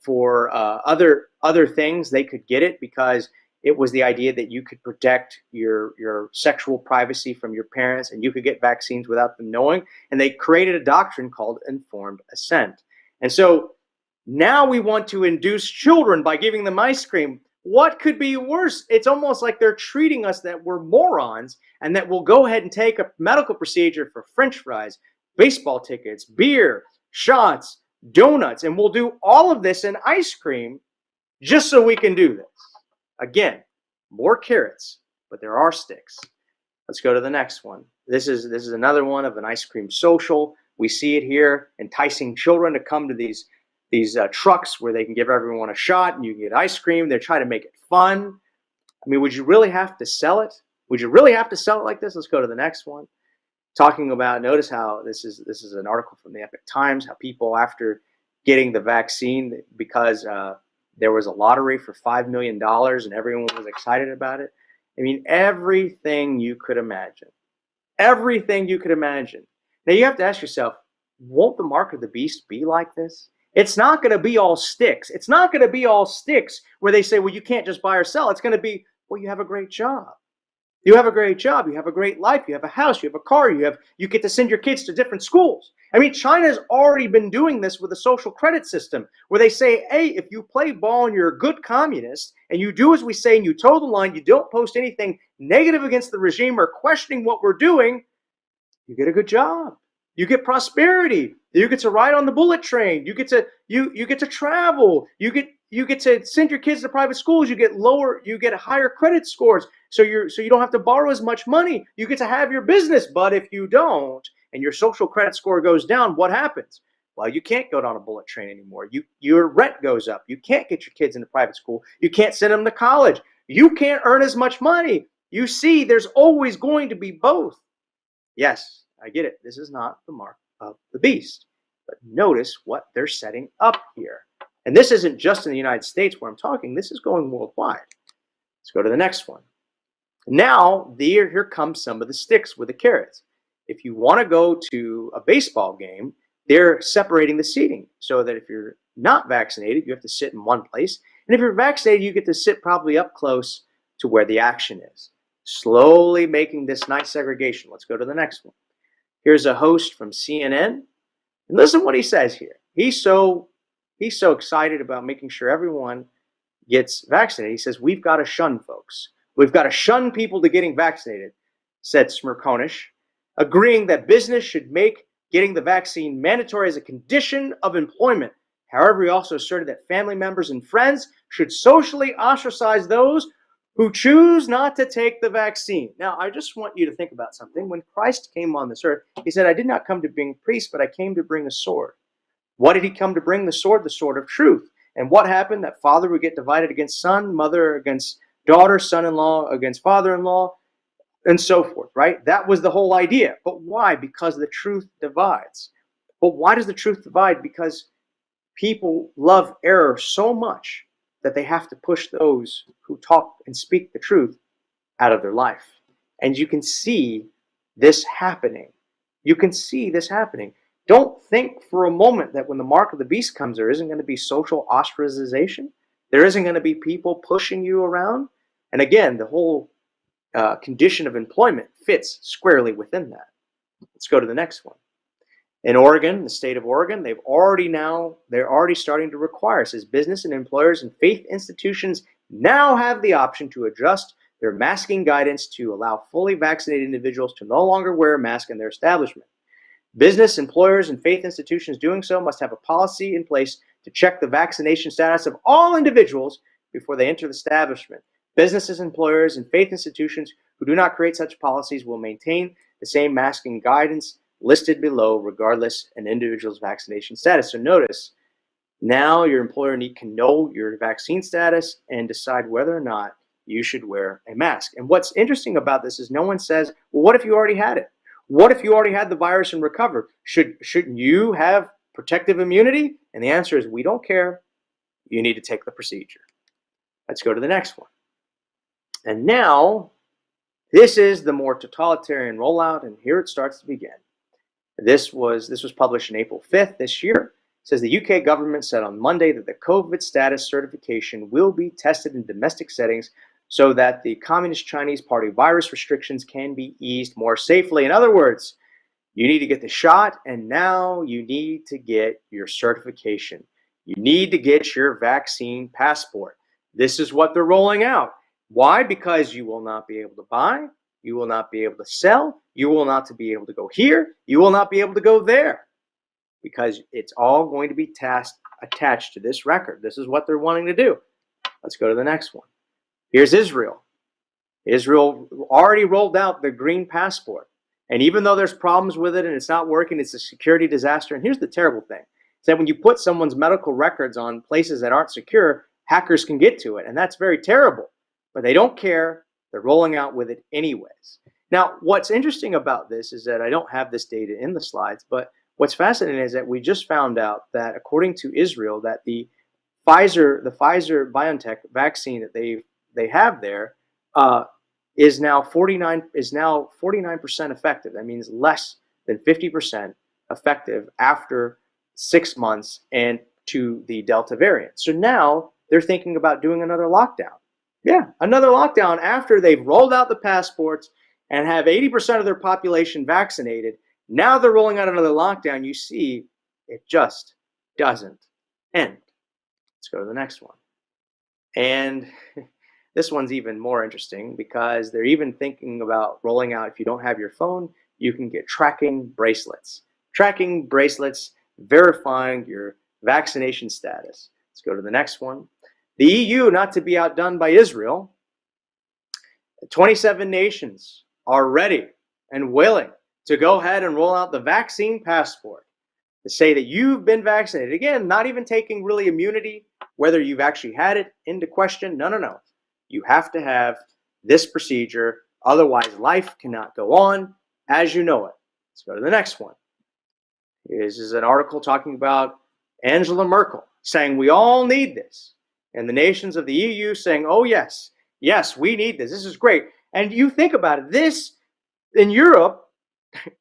for other things, they could get it, because it was the idea that you could protect your sexual privacy from your parents, and you could get vaccines without them knowing. And they created a doctrine called informed assent. And so now we want to induce children by giving them ice cream. What could be worse? It's almost like they're treating us that we're morons, and that we'll go ahead and take a medical procedure for French fries, baseball tickets, beer, shots, donuts, and we'll do all of this in ice cream just so we can do this. Again, more carrots, but there are sticks. Let's go to the next one. This is another one of an ice cream social. We see it here, enticing children to come to these trucks where they can give everyone a shot and you can get ice cream. They're trying to make it fun. I mean, would you really have to sell it? Would you really have to sell it like this? Let's go to the next one. Talking about, notice how this is an article from the Epoch Times, how people, after getting the vaccine, because there was a lottery for $5 million and everyone was excited about it. I mean, everything you could imagine. Everything you could imagine. Now you have to ask yourself, won't the mark of the beast be like this? It's not going to be all sticks. It's not going to be all sticks where they say, well, you can't just buy or sell. It's going to be, well, you have a great job. You have a great job. You have a great life. You have a house. You have a car. You get to send your kids to different schools. I mean, China's already been doing this with a social credit system where they say, hey, if you play ball and you're a good communist and you do as we say and you toe the line, you don't post anything negative against the regime or questioning what we're doing, you get a good job. You get prosperity. You get to ride on the bullet train. You get to travel. You get to send your kids to private schools. You get higher credit scores. So you don't have to borrow as much money. You get to have your business. But if you don't, and your social credit score goes down, what happens? Well, you can't go on a bullet train anymore. Your rent goes up. You can't get your kids into private school. You can't send them to college. You can't earn as much money. You see, there's always going to be both. Yes, I get it. This is not the mark of the beast. But notice what they're setting up here. And this isn't just in the United States where I'm talking. This is going worldwide. Let's go to the next one. Now, here comes some of the sticks with the carrots. If you want to go to a baseball game, they're separating the seating so that if you're not vaccinated, you have to sit in one place. And if you're vaccinated, you get to sit probably up close to where the action is. Slowly making this nice segregation. Let's go to the next one. Here's a host from CNN. And listen what he says here. He's so excited about making sure everyone gets vaccinated. He says, we've got to shun folks. We've got to shun people to getting vaccinated, said Perenich, agreeing that business should make getting the vaccine mandatory as a condition of employment. However, he also asserted that family members and friends should socially ostracize those who choose not to take the vaccine. Now, I just want you to think about something. When Christ came on this earth, he said, I did not come to bring peace, but I came to bring a sword. What did he come to bring? The sword of truth. And what happened? That father would get divided against son, mother against daughter, son-in-law against father-in-law, and so forth, right? That was the whole idea. But why? Because the truth divides. But why does the truth divide? Because people love error so much that they have to push those who talk and speak the truth out of their life. And you can see this happening. You can see this happening. Don't think for a moment that when the mark of the beast comes, there isn't going to be social ostracization. There isn't going to be people pushing you around. And again, the whole condition of employment fits squarely within that. Let's go to the next one. In Oregon, the state of Oregon, they're already starting to require, it says business and employers and faith institutions now have the option to adjust their masking guidance to allow fully vaccinated individuals to no longer wear a mask in their establishment. Business, employers, and faith institutions doing so must have a policy in place to check the vaccination status of all individuals before they enter the establishment. Businesses, employers, and faith institutions who do not create such policies will maintain the same masking guidance listed below, regardless an individual's vaccination status. So notice, now your employer can know your vaccine status and decide whether or not you should wear a mask. And what's interesting about this is no one says, well, what if you already had it? What if you already had the virus and recovered? Shouldn't you have protective immunity? And the answer is, we don't care. You need to take the procedure. Let's go to the next one. And now, this is the more totalitarian rollout, and here it starts to begin. This was published on April 5th this year. It says the UK government said on Monday that the COVID status certification will be tested in domestic settings so that the Communist Chinese Party virus restrictions can be eased more safely. In other words, you need to get the shot, and now you need to get your certification. You need to get your vaccine passport. This is what they're rolling out. Why? Because you will not be able to buy, you will not be able to sell, you will not be able to go here, you will not be able to go there, because it's all going to be attached to this record. This is what they're wanting to do. Let's go to the next one. Here's Israel. Israel already rolled out the green passport. And even though there's problems with it and it's not working, it's a security disaster. And here's the terrible thing. It's that when you put someone's medical records on places that aren't secure, hackers can get to it. And that's very terrible. But they don't care. They're rolling out with it anyways. Now, what's interesting about this is that I don't have this data in the slides, but what's fascinating is that we just found out that according to Israel, that the Pfizer-BioNTech vaccine that they have there is now 49% effective. That means less than 50% effective after 6 months and to the Delta variant. So now they're thinking about doing another lockdown. Yeah, another lockdown after they've rolled out the passports and have 80% of their population vaccinated. Now they're rolling out another lockdown. You see, it just doesn't end. Let's go to the next one. And this one's even more interesting because they're even thinking about rolling out, if you don't have your phone, you can get tracking bracelets. Tracking bracelets verifying your vaccination status. Let's go to the next one. The EU, not to be outdone by Israel, 27 nations are ready and willing to go ahead and roll out the vaccine passport to say that you've been vaccinated. Again, not even taking really immunity, whether you've actually had it, into question. No. You have to have this procedure. Otherwise, life cannot go on as you know it. Let's go to the next one. This is an article talking about Angela Merkel saying we all need this. And the nations of the EU saying, oh, yes, we need this. This is great. And you think about it. This, in Europe,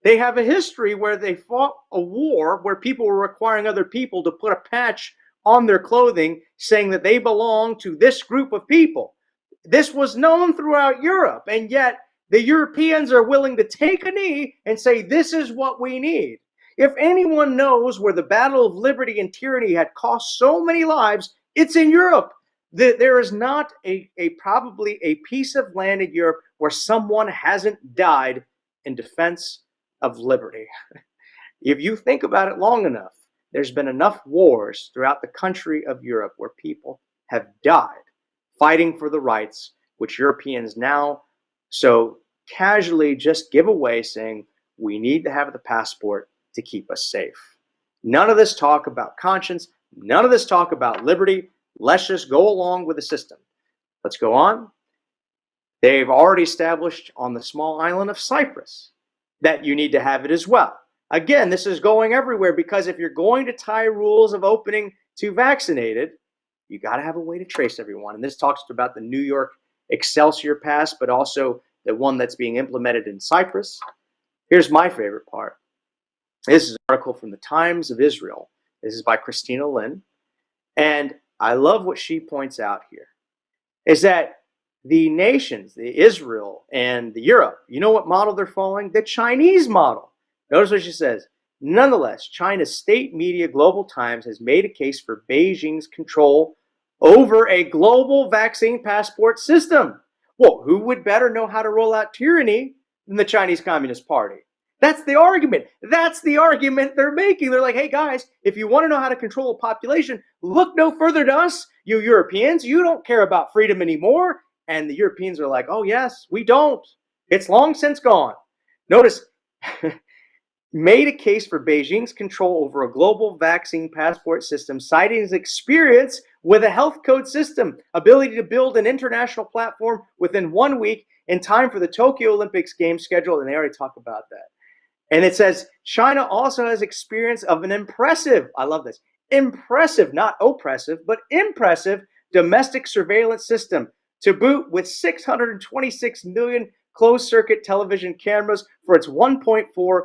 they have a history where they fought a war where people were requiring other people to put a patch on their clothing saying that they belong to this group of people. This was known throughout Europe, and yet the Europeans are willing to take a knee and say, this is what we need. If anyone knows where the battle of liberty and tyranny had cost so many lives, it's in Europe. There is not probably a piece of land in Europe where someone hasn't died in defense of liberty. If you think about it long enough, there's been enough wars throughout the country of Europe where people have died fighting for the rights which Europeans now so casually just give away, saying we need to have the passport to keep us safe. None of this talk about conscience, none of this talk about liberty. Let's just go along with the system. Let's go on. They've already established on the small island of Cyprus that you need to have it as well. Again, this is going everywhere because if you're going to tie rules of opening to vaccinated, you got to have a way to trace everyone. And this talks about the New York Excelsior Pass, but also the one that's being implemented in Cyprus. Here's my favorite part. This is an article from the Times of Israel. This is by Christina Lynn. And I love what she points out here, is that the nations, the Israel and the Europe, you know what model they're following? The Chinese model. Notice what she says. Nonetheless, China's state media, Global Times, has made a case for Beijing's control over a global vaccine passport system. Well, who would better know how to roll out tyranny than the Chinese Communist Party? That's the argument. That's the argument they're making. They're like, hey guys, if you want to know how to control a population, look no further to us, you Europeans. You don't care about freedom anymore. And the Europeans are like, oh yes, we don't. It's long since gone. Notice, made a case for Beijing's control over a global vaccine passport system, citing his experience with a health code system, ability to build an international platform within 1 week in time for the Tokyo Olympics Games schedule. And they already talk about that. And it says China also has experience of an impressive, I love this, impressive, not oppressive, but impressive domestic surveillance system to boot with 626 million closed circuit television cameras for its 1.4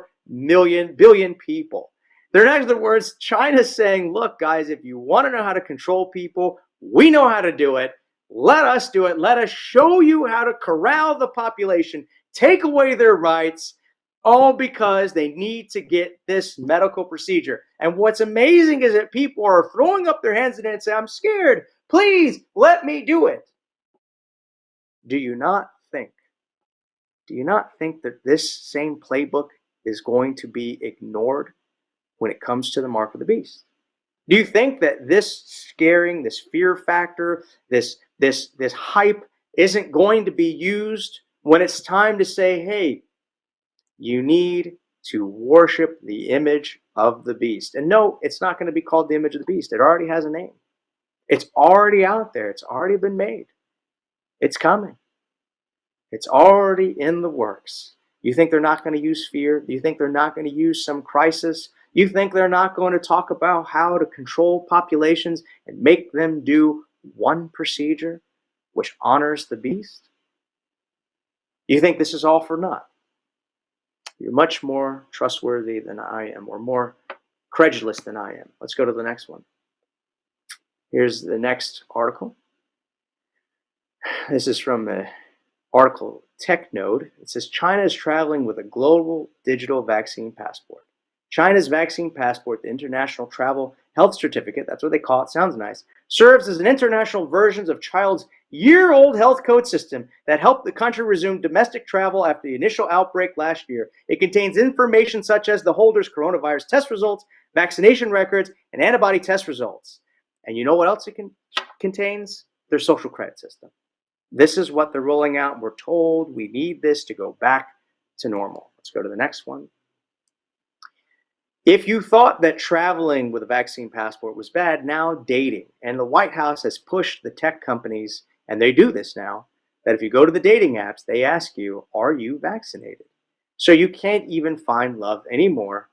billion people. In other words, China's saying, look, guys, if you want to know how to control people, we know how to do it. Let us do it. Let us show you how to corral the population, take away their rights, all because they need to get this medical procedure. And what's amazing is that people are throwing up their hands in it and say, I'm scared. Please let me do it. Do you not think that this same playbook is going to be ignored when it comes to the mark of the beast? Do you think that this scaring, this fear factor, this hype isn't going to be used when it's time to say, hey, you need to worship the image of the beast? And no, it's not going to be called the image of the beast. It already has a name. It's already out there. It's already been made. It's coming. It's already in the works. You think they're not going to use fear? Do you think they're not going to use some crisis? You think they're not going to talk about how to control populations and make them do one procedure which honors the beast? You think this is all for naught? You're much more trustworthy than I am, or more credulous than I am. Let's go to the next one. Here's the next article. This is from an article, TechNode. It says China is traveling with a global digital vaccine passport. China's vaccine passport, the International Travel Health Certificate, that's what they call it, sounds nice, serves as an international version of China's year-old health code system that helped the country resume domestic travel after the initial outbreak last year. It contains information such as the holder's coronavirus test results, vaccination records, and antibody test results. And you know what else it contains? Their social credit system. This is what they're rolling out. We're told we need this to go back to normal. Let's go to the next one. If you thought that traveling with a vaccine passport was bad, now dating. And the White House has pushed the tech companies, and they do this now, that if you go to the dating apps, they ask you, are you vaccinated? So you can't even find love anymore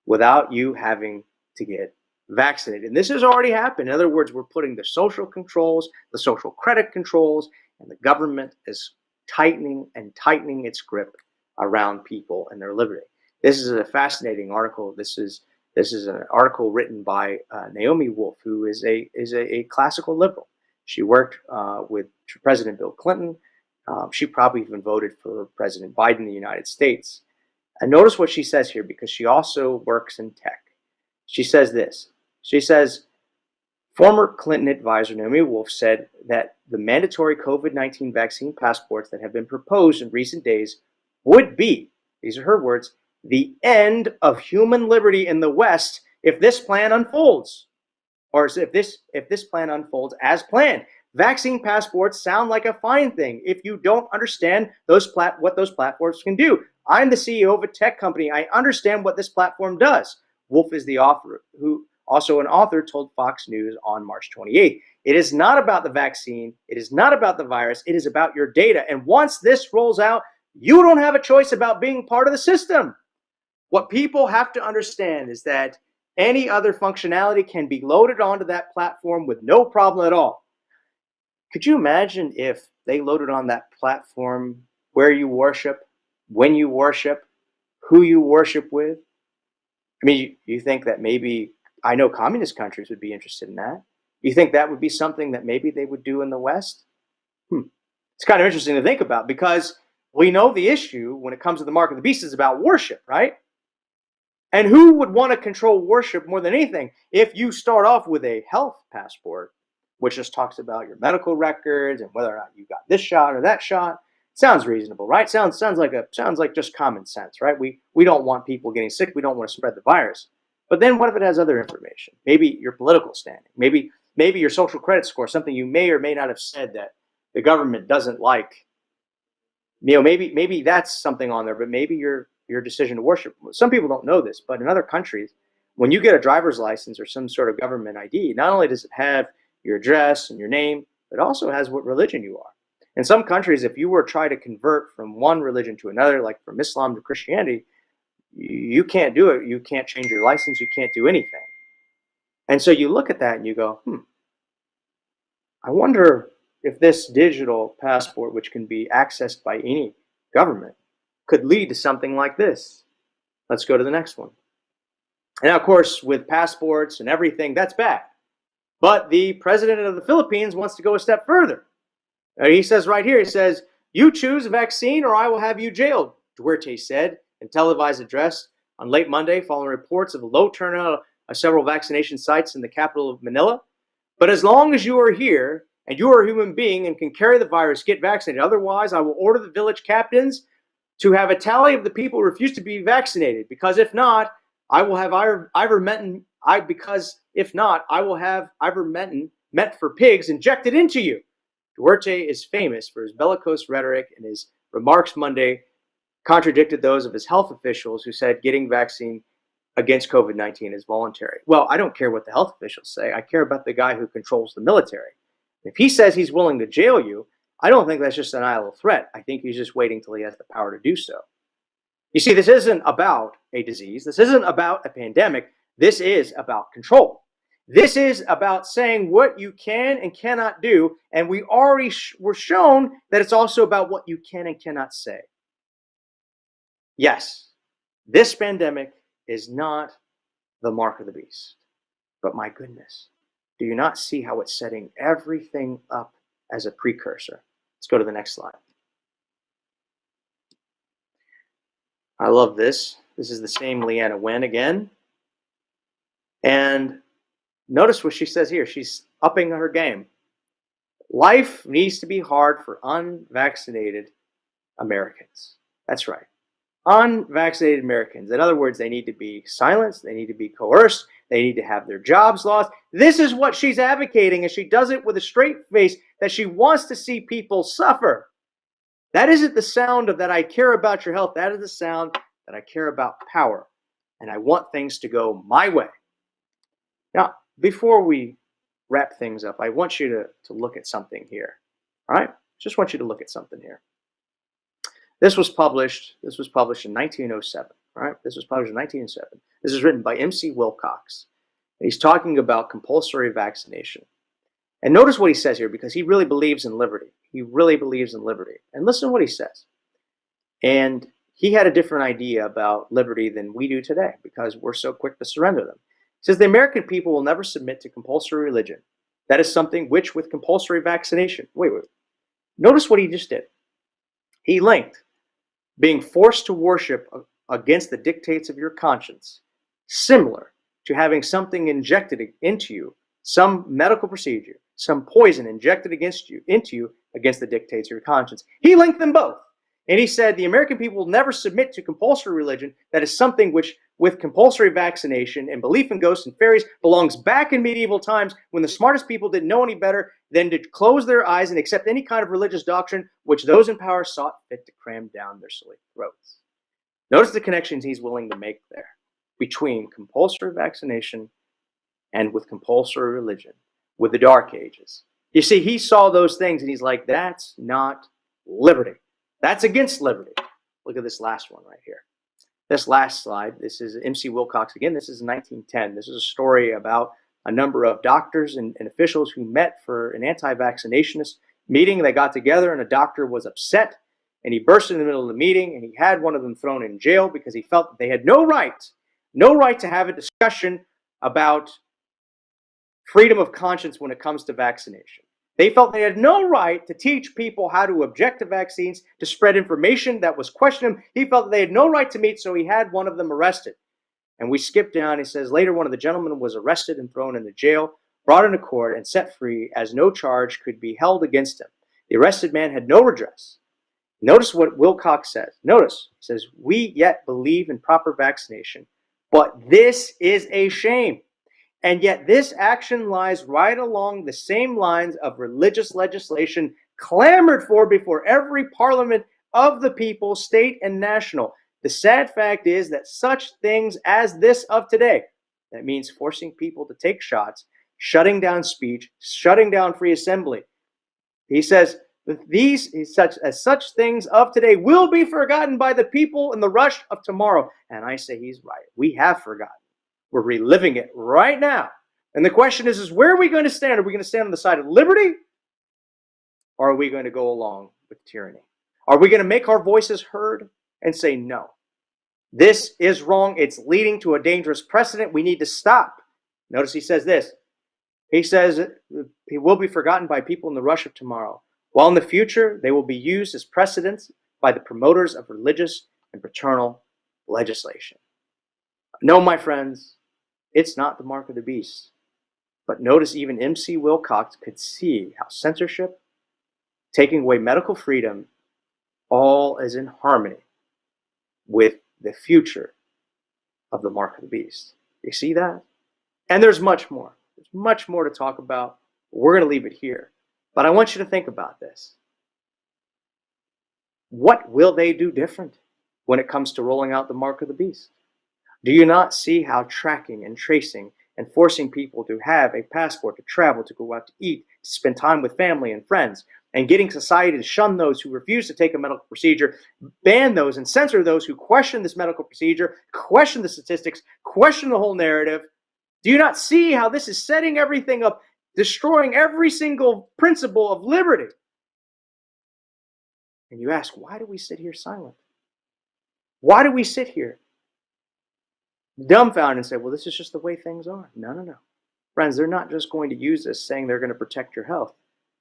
without you having to get vaccinated. And this has already happened. In other words, we're putting the social controls, the social credit controls, and the government is tightening and tightening its grip around people and their liberty. This is a fascinating article. This is an article written by Naomi Wolf, who is a classical liberal. She worked with President Bill Clinton. She probably even voted for President Biden in the United States. And notice what she says here, because she also works in tech. She says this. She says, former Clinton advisor Naomi Wolf said that the mandatory COVID-19 vaccine passports that have been proposed in recent days would be, these are her words, the end of human liberty in the West if this plan unfolds, or if this plan unfolds as planned. Vaccine passports sound like a fine thing if you don't understand what those platforms can do. I'm the CEO of a tech company. I understand what this platform does. Wolf is the author, who also an author, told Fox News on March 28th. It is not about the vaccine. It is not about the virus. It is about your data. And once this rolls out, you don't have a choice about being part of the system. What people have to understand is that any other functionality can be loaded onto that platform with no problem at all. Could you imagine if they loaded on that platform where you worship, when you worship, who you worship with? I mean, you think that maybe, I know communist countries would be interested in that. You think that would be something that maybe they would do in the West? It's kind of interesting to think about, because we know the issue when it comes to the mark of the beast is about worship, right? And who would want to control worship more than anything if you start off with a health passport, which just talks about your medical records and whether or not you got this shot or that shot? Sounds reasonable, right? Sounds like just common sense, right? We don't want people getting sick. We don't want to spread the virus. But then what if it has other information? Maybe your political standing, maybe your social credit score, something you may or may not have said that the government doesn't like. Maybe that's something on there, but maybe your decision to worship. Some people don't know this, but in other countries, when you get a driver's license or some sort of government ID, not only does it have your address and your name, but it also has what religion you are. In some countries, if you were to try to convert from one religion to another, like from Islam to Christianity, you can't do it. You can't change your license. You can't do anything. And so you look at that and you go, I wonder if this digital passport, which can be accessed by any government, could lead to something like this. Let's go to the next one. And now, of course, with passports and everything, that's bad. But the president of the Philippines wants to go a step further. He says right here, he says, "You choose a vaccine or I will have you jailed," Duarte said in televised address on late Monday following reports of a low turnout of several vaccination sites in the capital of Manila. "But as long as you are here and you are a human being and can carry the virus, get vaccinated. Otherwise, I will order the village captains to have a tally of the people who refuse to be vaccinated. Because if not, I will have ivermectin. Because if not, I will have ivermectin meant for pigs injected into you." Duarte is famous for his bellicose rhetoric, and his remarks Monday contradicted those of his health officials who said getting vaccine against COVID-19 is voluntary. Well, I don't care what the health officials say. I care about the guy who controls the military. If he says he's willing to jail you, I don't think that's just an idle threat. I think he's just waiting till he has the power to do so. You see, this isn't about a disease. This isn't about a pandemic. This is about control. This is about saying what you can and cannot do, and we already were shown that it's also about what you can and cannot say. Yes, this pandemic is not the mark of the beast, but my goodness, do you not see how it's setting everything up as a precursor? Let's go to the next slide. I love this. This is the same Leanna Wen again. And notice what she says here. She's upping her game. Life needs to be hard for unvaccinated Americans. That's right. Unvaccinated Americans. In other words, they need to be silenced. They need to be coerced. They need to have their jobs lost. This is what she's advocating, and she does it with a straight face that she wants to see people suffer. That isn't the sound of that I care about your health. That is the sound that I care about power, and I want things to go my way. Now, before we wrap things up, I want you to look at something here. All right? Just want you to look at something here. This was published in 1907. All right? This was published in 1907. This is written by M.C. Wilcox. And he's talking about compulsory vaccination. And notice what he says here, because he really believes in liberty. He really believes in liberty. And listen to what he says. And he had a different idea about liberty than we do today, because we're so quick to surrender them. He says, "The American people will never submit to compulsory religion. That is something which, with compulsory vaccination..." Wait. Notice what he just did. He linked being forced to worship against the dictates of your conscience, similar to having something injected into you, some medical procedure, some poison injected into you against the dictates of your conscience. He linked them both. And he said, the American people will never submit to compulsory religion. That is something which, with compulsory vaccination and belief in ghosts and fairies, belongs back in medieval times when the smartest people didn't know any better than to close their eyes and accept any kind of religious doctrine which those in power sought fit to cram down their silly throats. Notice the connections he's willing to make there between compulsory vaccination and with compulsory religion, with the Dark Ages. You see, he saw those things and he's like, that's not liberty. That's against liberty. Look at this last one right here. This last slide, this is M.C. Wilcox again. This is 1910. This is a story about a number of doctors and officials who met for an anti-vaccinationist meeting. They got together and a doctor was upset and he burst in the middle of the meeting and he had one of them thrown in jail because he felt that they had no right to have a discussion about freedom of conscience when it comes to vaccination. They felt they had no right to teach people how to object to vaccines, to spread information that was questionable. He felt that they had no right to meet, so he had one of them arrested. And we skip down. He says, later one of the gentlemen was arrested and thrown into jail, brought into court, and set free, as no charge could be held against him. The arrested man had no redress. Notice what Wilcox says. Notice, he says, we yet believe in proper vaccination, but this is a shame. And yet this action lies right along the same lines of religious legislation clamored for before every parliament of the people, state and national. The sad fact is that such things as this of today, that means forcing people to take shots, shutting down speech, shutting down free assembly. He says, such things of today will be forgotten by the people in the rush of tomorrow. And I say he's right. We have forgotten. We're reliving it right now. And the question is where are we going to stand? Are we going to stand on the side of liberty? Or are we going to go along with tyranny? Are we going to make our voices heard and say, no, this is wrong. It's leading to a dangerous precedent. We need to stop. Notice he says this. He says he will be forgotten by people in the rush of tomorrow, while in the future they will be used as precedents by the promoters of religious and paternal legislation. No, my friends, it's not the mark of the beast. But notice even M.C. Wilcox could see how censorship, taking away medical freedom, all is in harmony with the future of the mark of the beast. You see that? And there's much more. There's much more to talk about. We're going to leave it here. But I want you to think about this. What will they do different when it comes to rolling out the mark of the beast? Do you not see how tracking and tracing and forcing people to have a passport, to travel, to go out to eat, to spend time with family and friends, and getting society to shun those who refuse to take a medical procedure, ban those and censor those who question this medical procedure, question the statistics, question the whole narrative? Do you not see how this is setting everything up, destroying every single principle of liberty? And you ask, why do we sit here silent? Why do we sit here dumbfounded and say, well, this is just the way things are? No. Friends, they're not just going to use this saying they're going to protect your health.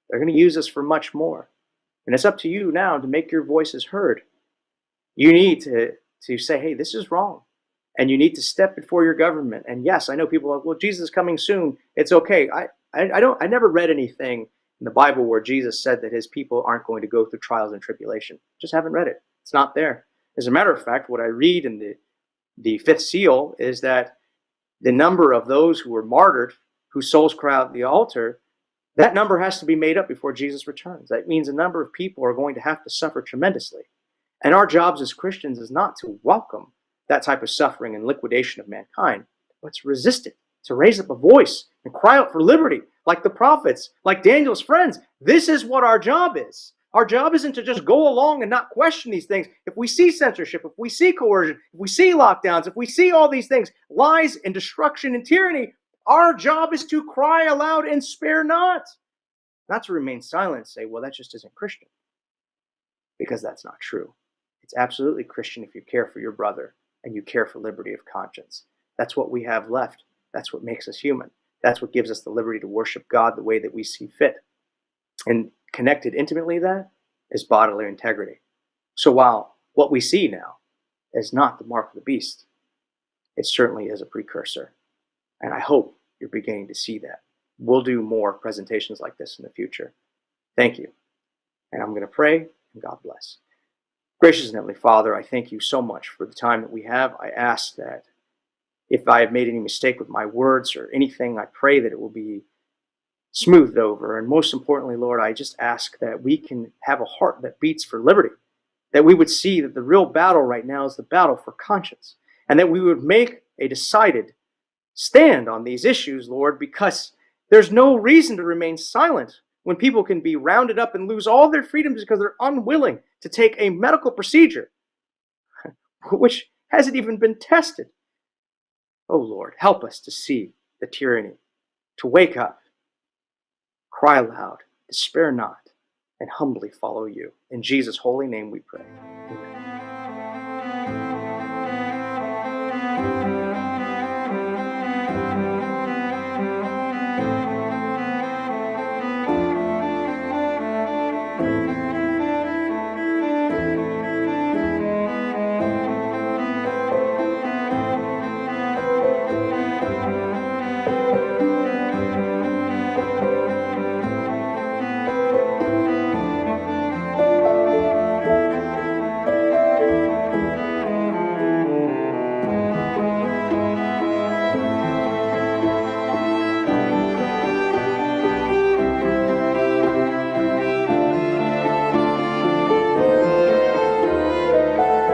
They're going to use this for much more. And it's up to you now to make your voices heard. You need to say, hey, this is wrong. And you need to step before your government. And yes, I know people are like, well, Jesus is coming soon. It's okay. I never read anything in the Bible where Jesus said that his people aren't going to go through trials and tribulation. Just haven't read it. It's not there. As a matter of fact, what I read in the fifth seal is that the number of those who were martyred, whose souls cry out at the altar, that number has to be made up before Jesus returns. That means a number of people are going to have to suffer tremendously. And our jobs as Christians is not to welcome that type of suffering and liquidation of mankind, but to resist it, to raise up a voice and cry out for liberty, like the prophets, like Daniel's friends. This is what our job is. Our job isn't to just go along and not question these things. If we see censorship, if we see coercion, if we see lockdowns, if we see all these things, lies and destruction and tyranny, our job is to cry aloud and spare not. Not to remain silent and say, well, that just isn't Christian. Because that's not true. It's absolutely Christian if you care for your brother and you care for liberty of conscience. That's what we have left. That's what makes us human. That's what gives us the liberty to worship God the way that we see fit. And connected intimately that is bodily integrity. So while what we see now is not the mark of the beast, it certainly is a precursor. And I hope you're beginning to see that. We'll do more presentations like this in the future. Thank you. And I'm going to pray, and God bless. Gracious and Heavenly Father, I thank you so much for the time that we have. I ask that if I have made any mistake with my words or anything, I pray that it will be smoothed over. And most importantly, Lord, I just ask that we can have a heart that beats for liberty, that we would see that the real battle right now is the battle for conscience, and that we would make a decided stand on these issues, Lord, because there's no reason to remain silent when people can be rounded up and lose all their freedoms because they're unwilling to take a medical procedure, which hasn't even been tested. Oh, Lord, help us to see the tyranny, to wake up, cry aloud, despair not, and humbly follow you. In Jesus' holy name we pray. Amen.